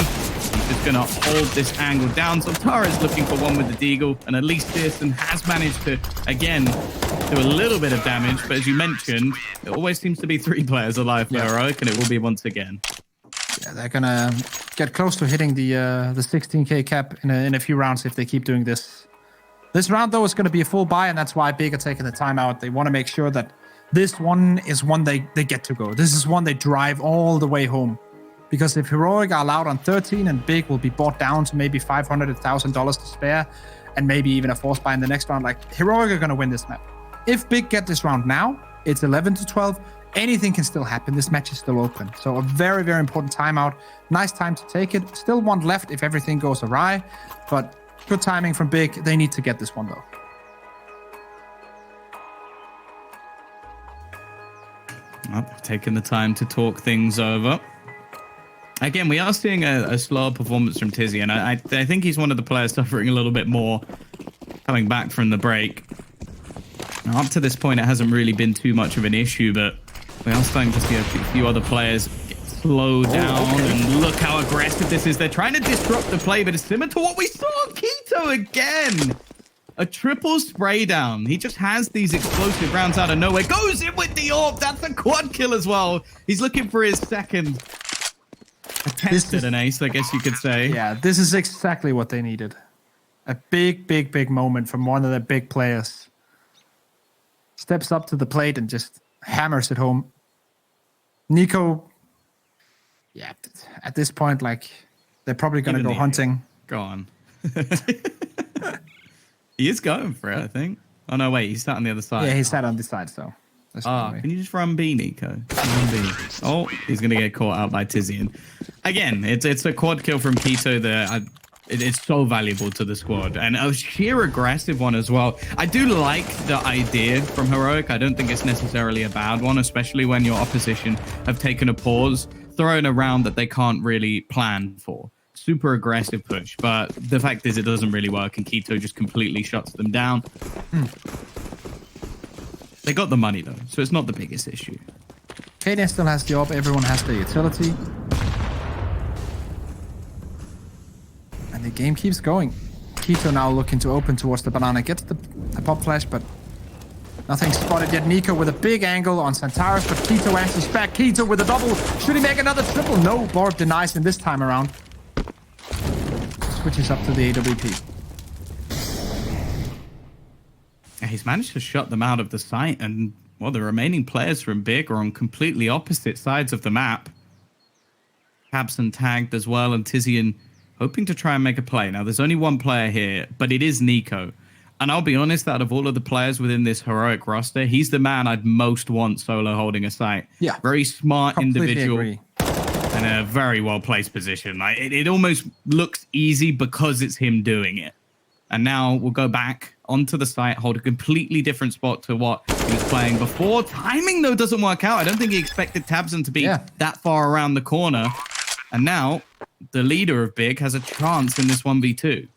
Just going to hold this angle down. So Tara is looking for one with the Deagle, and at least Pearson has managed to, again, do a little bit of damage. But as you mentioned, it always seems to be 3 players alive for Heroic, and it will be once again. Yeah, they're going to get close to hitting the 16k cap in a few rounds if they keep doing this. This round, though, is going to be a full buy, and that's why Big are taking the time out. They want to make sure that this one is one they get to go. This is one they drive all the way home. Because if Heroic are allowed on 13 and Big will be bought down to maybe $500, $1,000 to spare, and maybe even a force buy in the next round, like, Heroic are going to win this map. If Big get this round now, it's 11-12. Anything can still happen. This match is still open. So a very, very important timeout. Nice time to take it. Still 1 left if everything goes awry, but good timing from Big. They need to get this one, though. Well, taking the time to talk things over. Again, we are seeing a slower performance from Tizzy, and I think he's one of the players suffering a little bit more coming back from the break. Now, up to this point, it hasn't really been too much of an issue, but we are starting to see a few other players get slowed down, and look how aggressive this is. They're trying to disrupt the play, but it's similar to what we saw on Keto again. A triple spray down. He just has these explosive rounds out of nowhere. Goes in with the AWP. That's a quad kill as well. He's looking for his second attempt at an ace, I guess you could say. Yeah, this is exactly what they needed. A big moment from one of the big players. Steps up to the plate and just hammers it home. Nico, yeah, at this point, like, they're probably going to go hunting. Go on. He is going for it, I think. Oh, no, wait. He sat on the other side. Yeah, he sat on this side, so. Can you just run B, Nico? Run B. Oh, he's going to get caught out by Tizian. Again, it's a quad kill from Keto there. It's so valuable to the squad. And a sheer aggressive one as well. I do like the idea from Heroic. I don't think it's necessarily a bad one, especially when your opposition have taken a pause, throwing a round that they can't really plan for. Super aggressive push, but the fact is it doesn't really work, and Keto just completely shuts them down. They got the money though, so it's not the biggest issue. Kaden still has the AWP, everyone has the utility. And the game keeps going. Keto now looking to open towards the banana, gets the pop flash, but nothing spotted yet. Nico with a big angle on Santaris, but Keto answers back. Keto with a double. Should he make another triple? No, Borb denies him this time around. Switches up to the AWP. He's managed to shut them out of the site, and well, the remaining players from Big are on completely opposite sides of the map. Habson tagged as well, and Tizian hoping to try and make a play. Now, there's only one player here, but it is Nico. And I'll be honest, out of all of the players within this Heroic roster, he's the man I'd most want solo holding a site. Yeah. Very smart individual. Agree. And a very well-placed position. Like, it almost looks easy because it's him doing it. And now we'll go back onto the site, hold a completely different spot to what he was playing before. Timing, though, doesn't work out. I don't think he expected Tabson to be that far around the corner. And now the leader of Big has a chance in this 1v2.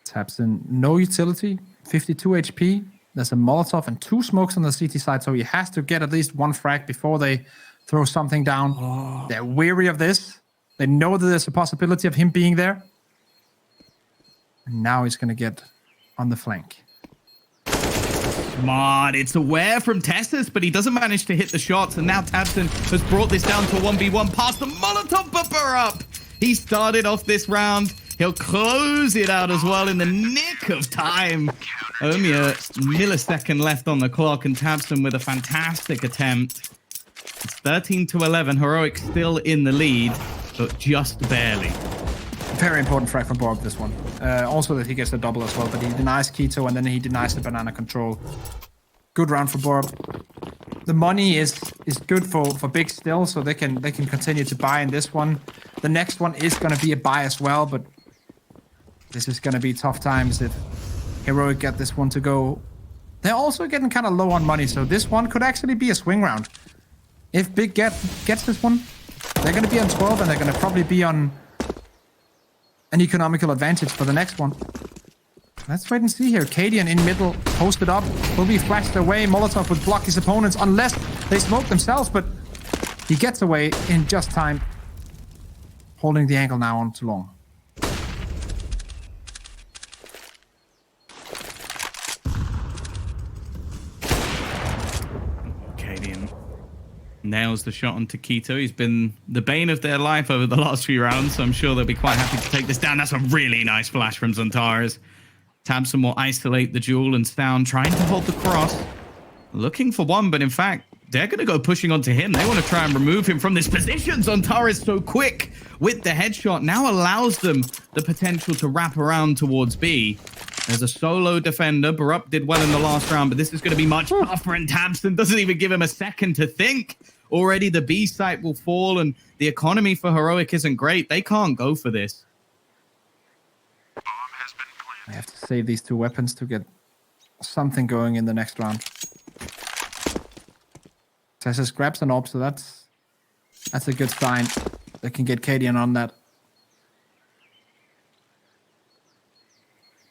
Tabson, no utility, 52 HP. There's a Molotov and 2 smokes on the CT side, so he has to get at least 1 frag before they throw something down. Oh. They're weary of this. They know that there's a possibility of him being there. And now he's going to get on the flank. Smart. It's aware from Tessus, but he doesn't manage to hit the shots. And now Tabson has brought this down to 1v1 past the Molotov bumper up. He started off this round. He'll close it out as well in the nick of time. Only a millisecond left on the clock, and Tabson with a fantastic attempt. It's 13-11. Heroic still in the lead, but just barely. Very important frag from Borg, this one. Also that he gets the double as well, but he denies Keto and then he denies the banana control. Good round for Borg. The money is good for Big still, so they can continue to buy in this one. The next one is going to be a buy as well, but this is going to be tough times if Heroic get this one to go. They're also getting kind of low on money, so this one could actually be a swing round. If Big gets this one, they're going to be on 12 and they're going to probably be on an economical advantage for the next one. Let's wait and see here. Cadian in middle, posted up, will be flashed away. Molotov would block his opponents unless they smoke themselves, but he gets away in just time. Holding the angle now on too long. Cadian nails the shot onto Keto. He's been the bane of their life over the last few rounds, so I'm sure they'll be quite happy to take this down. That's a really nice flash from Zantares. Tabson will isolate the duel, and Sound trying to hold the cross. Looking for one, but in fact, they're going to go pushing onto him. They want to try and remove him from this position. Zantares so quick with the headshot now allows them the potential to wrap around towards B. There's a solo defender. Barup did well in the last round, but this is going to be much tougher, and Tabson doesn't even give him a second to think. Already the B site will fall, and the economy for Heroic isn't great. They can't go for this. I have to save these 2 weapons to get something going in the next round. Tessus grabs an orb, so that's a good sign. They can get Cadian on that.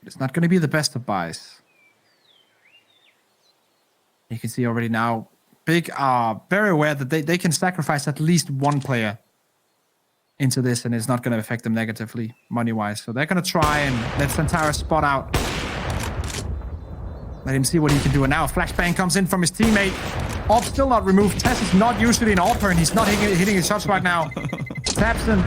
It's not going to be the best of buys. You can see already now, Big are very aware that they can sacrifice at least one player into this, and it's not going to affect them negatively money-wise. So they're going to try and let Santara spot out. Let him see what he can do. And now a flashbang comes in from his teammate. Orb still not removed. Tess is not usually an AWPer, and he's not hitting his shots right now. Tapson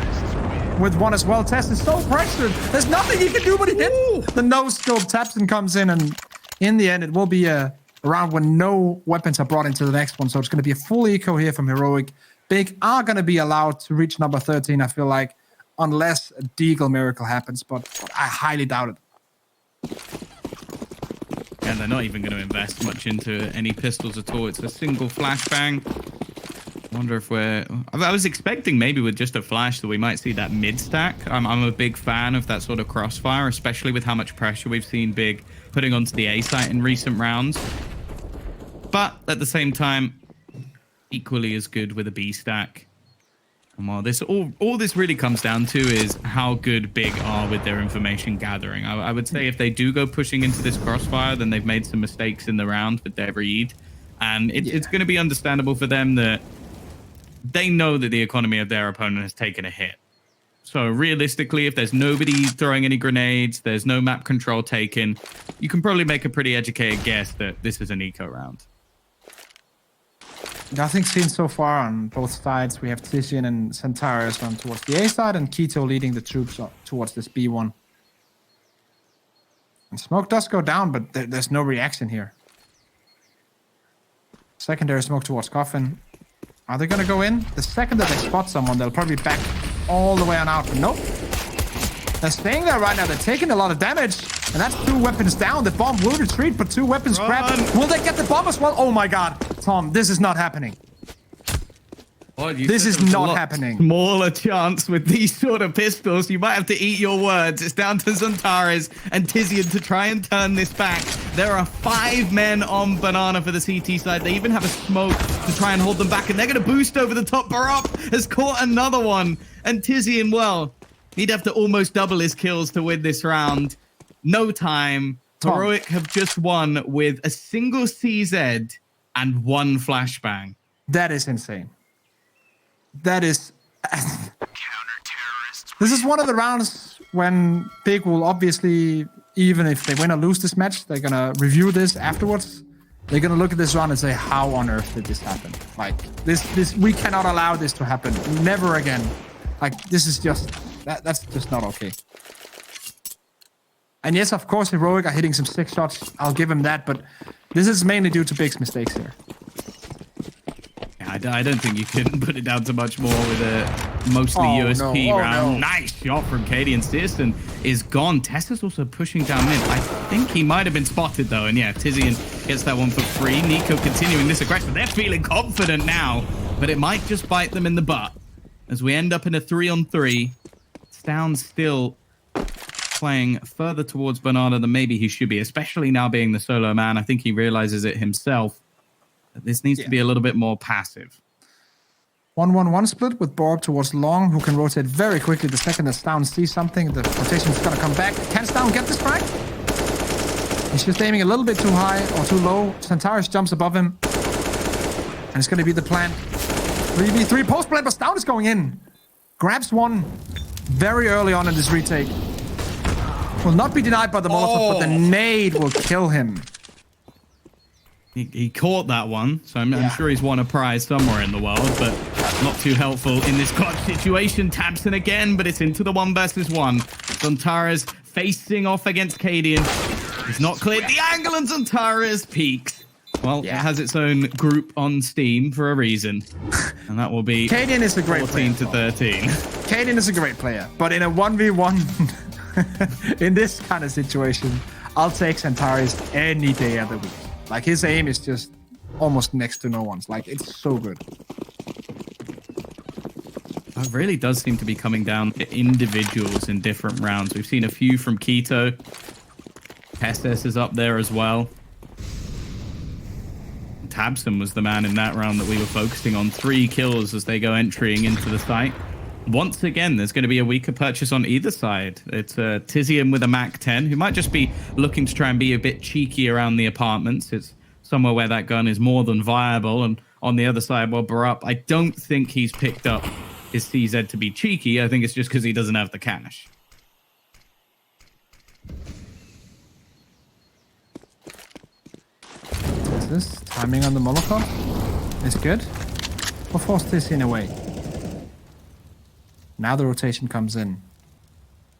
with one as well. Tess is so pressured. There's nothing he can do, but he hit the no-scope. Tapson comes in, and in the end, it will be a round when no weapons are brought into the next one. So it's going to be a full eco here from Heroic. Big are going to be allowed to reach number 13, I feel like, unless a Deagle miracle happens, but I highly doubt it. And they're not even going to invest much into any pistols at all. It's a single flashbang. Wonder if I was expecting maybe with just a flash that we might see that mid stack. I'm a big fan of that sort of crossfire, especially with how much pressure we've seen Big putting onto the A site in recent rounds. But at the same time, equally as good with a B stack. And while this all this really comes down to is how good Big are with their information gathering. I would say if they do go pushing into this crossfire, then they've made some mistakes in the round with their read. And it's going to be understandable for them that they know that the economy of their opponent has taken a hit. So realistically, if there's nobody throwing any grenades, there's no map control taken, you can probably make a pretty educated guess that this is an eco round. Nothing seen so far on both sides. We have Tizian and Centaurus on towards the A side, and Keto leading the troops towards this B one. And smoke does go down, but there's no reaction here. Secondary smoke towards Coffin. Are they going to go in? The second that they spot someone, they'll probably back all the way on out. Nope. They're staying there right now. They're taking a lot of damage. And that's 2 weapons down. The bomb will retreat, but 2 weapons grabbed. Will they get the bomb as well? Oh my god. Tom, this is not happening. Oh, this is not happening. Smaller chance with these sort of pistols. You might have to eat your words. It's down to Zantares and Tizian to try and turn this back. There are 5 men on Banana for the CT side. They even have a smoke to try and hold them back, and they're going to boost over the top. Barop has caught another one. And Tizian, well, he'd have to almost double his kills to win this round. No time. Heroic have just won with a single CZ and 1 flashbang. That is insane. That is... This is one of the rounds when Big will obviously, even if they win or lose this match, they're going to review this afterwards. They're going to look at this round and say, how on earth did this happen? Like, this we cannot allow this to happen. Never again. Like, this is just... That's just not okay. And yes, of course, Heroic are hitting some 6 shots. I'll give him that, but this is mainly due to Big's mistakes here. I don't think you can put it down to much more with a mostly USP round. No. Nice shot from Katie, and Searson is gone. Tessa's also pushing down mid. I think he might have been spotted though, and yeah, Tizian gets that one for free. Nico continuing this aggression. They're feeling confident now, but it might just bite them in the butt as we end up in a 3-on-3. Stown still playing further towards Bernardo than maybe he should be, especially now being the solo man. I think he realizes it himself. This needs to be a little bit more passive. 1-1-1 split with Borb towards Long, who can rotate very quickly the second that Stown sees something. The rotation is going to come back. Can Stown get this frag? He's just aiming a little bit too high or too low. Santaris jumps above him. And it's going to be the plant. 3v3 post plant, but Stown is going in. Grabs one very early on in this retake. Will not be denied by the Molotov, but the nade will kill him. He caught that one, so I'm sure he's won a prize somewhere in the world, but not too helpful in this clutch situation. Tabson again, but it's into the 1 versus 1. Zantares facing off against Cadian. He's not cleared the angle, and Zantares peaks. Well, it has its own group on Steam for a reason, and that will be Cadian is a great 14 to 13. Cadian is a great player, but in a 1v1, in this kind of situation, I'll take Zantares any day of the week. Like, his aim is just almost next to no one's. Like, it's so good. It really does seem to be coming down to individuals in different rounds. We've seen a few from Keto. Pestes is up there as well. Tabson was the man in that round that we were focusing on. 3 kills as they go entering into the site. Once again, there's going to be a weaker purchase on either side. It's Tizian with a Mac 10, who might just be looking to try and be a bit cheeky around the apartments. It's somewhere where that gun is more than viable. And on the other side, well, Barup, I don't think he's picked up his CZ to be cheeky. I think it's just because he doesn't have the cash. This timing on the Molotov is good. We'll force Tizian away. Now the rotation comes in.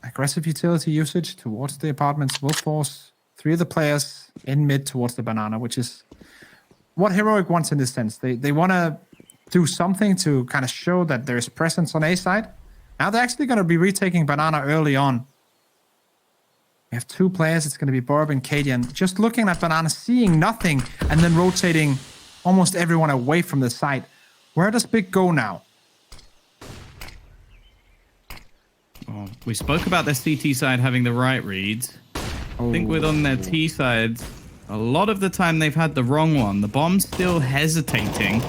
Aggressive utility usage towards the apartments will force 3 of the players in mid towards the banana, which is what Heroic wants in this sense. They want to do something to kind of show that there's presence on A side. Now they're actually going to be retaking banana early on. We have 2 players. It's going to be Borb and Cadian. Just looking at banana, seeing nothing, and then rotating almost everyone away from the site. Where does Big go now? Oh, we spoke about their CT side having the right reads. I think with on their T sides, a lot of the time they've had the wrong one. The bomb's still hesitating.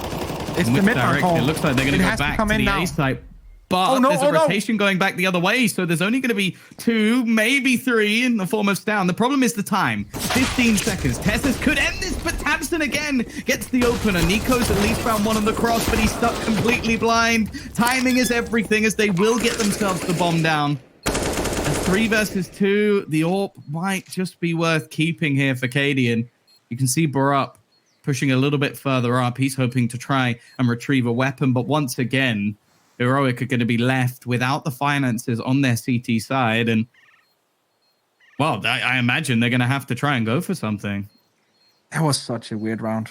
It's the mid direction. It looks like they're going to go back to the A site. But there's a rotation going back the other way, so there's only going to be 2, maybe 3 in the foremost down. The problem is the time. 15 seconds. Tessus could end this, but Tabson again gets the opener. Nico's at least found one on the cross, but he's stuck completely blind. Timing is everything as they will get themselves the bomb down. A 3 versus 2. The AWP might just be worth keeping here for Cadian. You can see Barup pushing a little bit further up. He's hoping to try and retrieve a weapon, but once again, Heroic are going to be left without the finances on their CT side. And, well, I imagine they're going to have to try and go for something. That was such a weird round.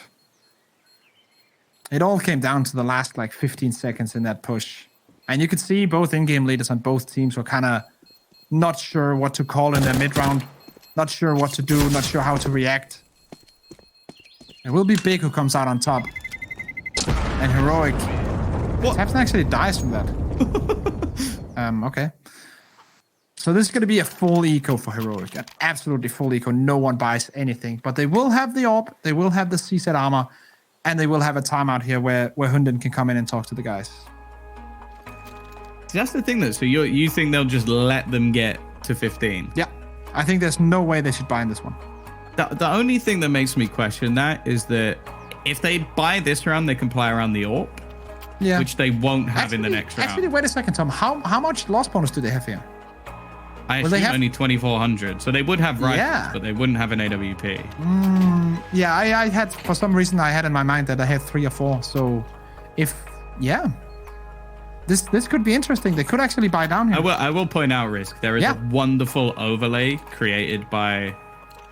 It all came down to the last, 15 seconds in that push. And you could see both in-game leaders on both teams were kind of not sure what to call in their mid-round. Not sure what to do, not sure how to react. It will be Big who comes out on top. And Heroic... What? Tabson actually dies from that. Okay. So this is going to be a full eco for Heroic. An absolutely full eco. No one buys anything. But they will have the AWP. They will have the CZ armor. And they will have a timeout here where Hunden can come in and talk to the guys. That's the thing, though. So you think they'll just let them get to 15? Yeah. I think there's no way they should buy in this one. The only thing that makes me question that is that if they buy this round, they can play around the AWP. Yeah. Which they won't have in the next round. Actually, wait a second, Tom. How much loss bonus do they have here? I assume only 2,400. So they would have rifles, but they wouldn't have an AWP. Yeah, I had, for some reason, I had in my mind that I had 3 or 4. So this could be interesting. They could actually buy down here. I will point out, Risk. There is a wonderful overlay created by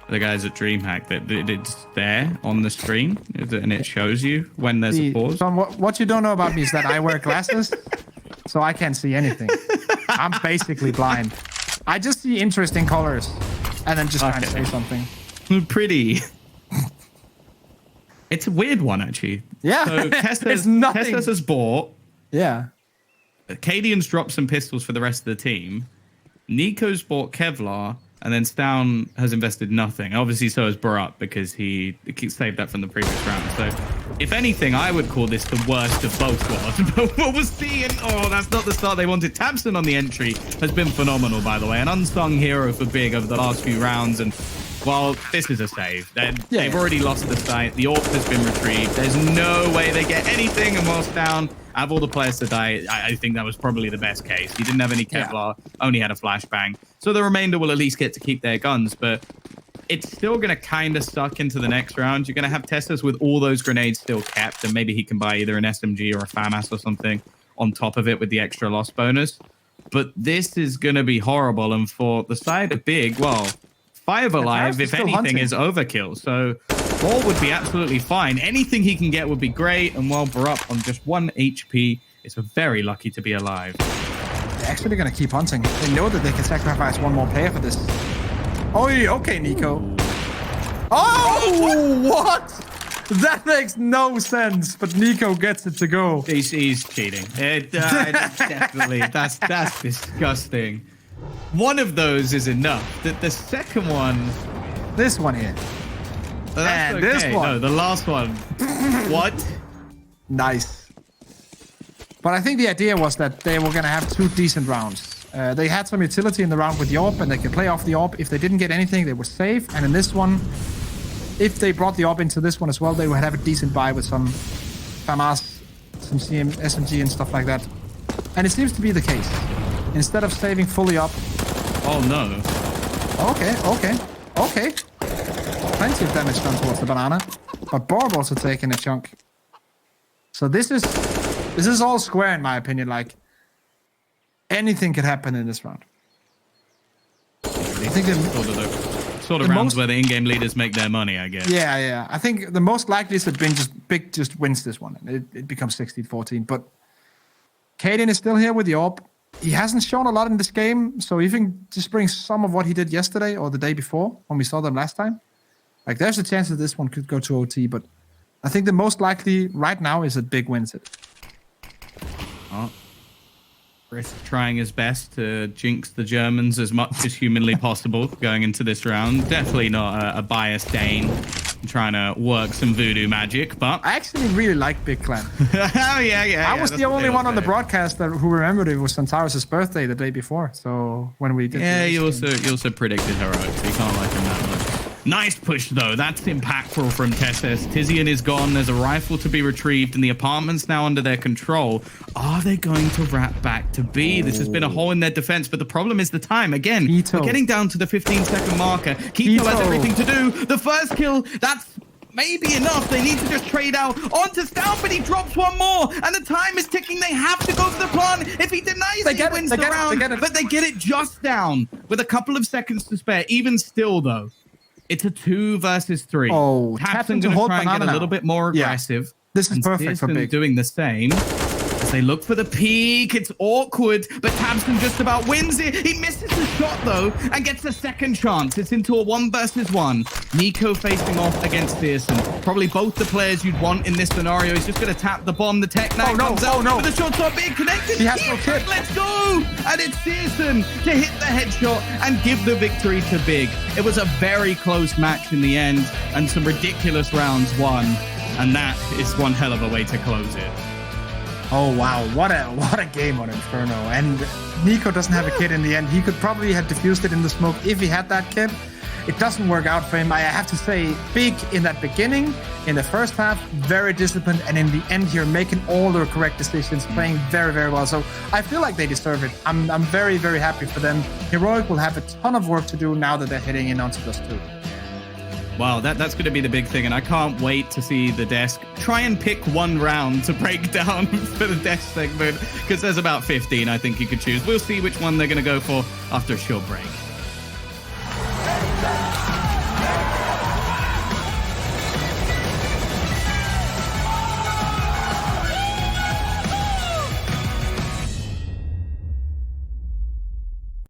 the guys at DreamHack that it's there on the screen and it shows you when there's a pause. So what you don't know about me is that I wear glasses, so I can't see anything. I'm basically blind. I just see interesting colors and then just trying to say something. Pretty. It's a weird one, actually. Yeah. So Tessus has bought. Yeah. Cadian's dropped some pistols for the rest of the team. Nico's bought Kevlar. And then Stown has invested nothing. Obviously, so has Barup because he saved that from the previous round. So, if anything, I would call this the worst of both worlds. But what we're seeing, that's not the start they wanted. Tabson on the entry has been phenomenal, by the way. An unsung hero for Big over the last few rounds. And, well, this is a save. They've already lost the site. The AWP has been retrieved. There's no way they get anything. And while Stown, out of all the players to die, I think that was probably the best case. He didn't have any Kevlar, only had a flashbang. So the remainder will at least get to keep their guns, but it's still going to kind of suck into the next round. You're going to have Tessus with all those grenades still kept, and maybe he can buy either an SMG or a FAMAS or something on top of it with the extra loss bonus. But this is going to be horrible, and for the side of Big, well, 5 alive, if anything, is overkill. So 4 would be absolutely fine. Anything he can get would be great, and while Barup on just 1 HP is very lucky to be alive. They're actually going to keep hunting. They know that they can sacrifice 1 more player for this. Oh, okay, Nico. Oh, what? That makes no sense, but Nico gets it to go. He's cheating. Definitely. That's disgusting. One of those is enough. The second one... This one here. That's And okay. this one. No, the last one. What? Nice. But I think the idea was that they were going to have 2 decent rounds. They had some utility in the round with the AWP, and they could play off the AWP. If they didn't get anything, they were safe. And in this one, if they brought the AWP into this one as well, they would have a decent buy with some FAMAS, some SMG and stuff like that. And it seems to be the case. Instead of saving fully up. Oh, no. Okay. Plenty of damage done towards the banana. But Borb also taking a chunk. So this is all square in my opinion. Like, anything could happen in this round. I think Sort of rounds where the in-game leaders make their money, I guess. Yeah. I think the most likely is that Big just wins this one. It becomes 16-14. But Kaden is still here with the AWP. He hasn't shown a lot in this game, so he can just bring some of what he did yesterday or the day before when we saw them last time. Like, there's a chance that this one could go to OT, but I think the most likely right now is that Big wins it. Oh. Chris trying his best to jinx the Germans as much as humanly possible going into this round. Definitely not a biased Dane trying to work some voodoo magic, but... I actually really like Big Clan. Oh, yeah. I was the only one on the broadcast who remembered it was Santaris' birthday the day before, so when we did... Yeah, you also predicted heroics, so you can't like him that much. Nice push, though. That's impactful from Tessus. Tizian is gone. There's a rifle to be retrieved, and the apartment's now under their control. Are they going to wrap back to B? This has been a hole in their defense, but the problem is the time. Again, we're getting down to the 15-second marker. Keto has everything to do. The first kill, that's maybe enough. They need to just trade out onto Stout, but he drops one more, and the time is ticking. They have to go for the plant. If he denies it, he wins the round, but they get it just down with a couple of seconds to spare. Even still, though, it's a 2 versus 3. Oh, Tapson going to try and get a little bit more aggressive. Yeah. This is perfect for Big. Doing the same as they look for the peak. It's awkward, but Tapson just about wins it. He misses the shot, though, and gets a second chance. It's into a 1 versus 1. Nico facing off against Pearson. Probably both the players you'd want in this scenario. He's just going to tap the bomb. The tech now comes out. But the shot's not being connected. He has no kick. Let's go! And it's Pearson to hit the headshot and give the victory to Big. It was a very close match in the end, and some ridiculous rounds won. And that is one hell of a way to close it. Oh wow, what a game on Inferno. And Nico doesn't have a kit in the end. He could probably have diffused it in the smoke if he had that kit. It doesn't work out for him. I have to say, Big in that beginning, in the first half, very disciplined, and in the end here, making all the correct decisions, playing very, very well. So I feel like they deserve it. I'm very, very happy for them. Heroic will have a ton of work to do now that they're heading in onto +2. Wow, that's going to be the big thing, and I can't wait to see the desk try and pick one round to break down for the desk segment, because there's about 15 I think you could choose. We'll see which one they're going to go for after a short break.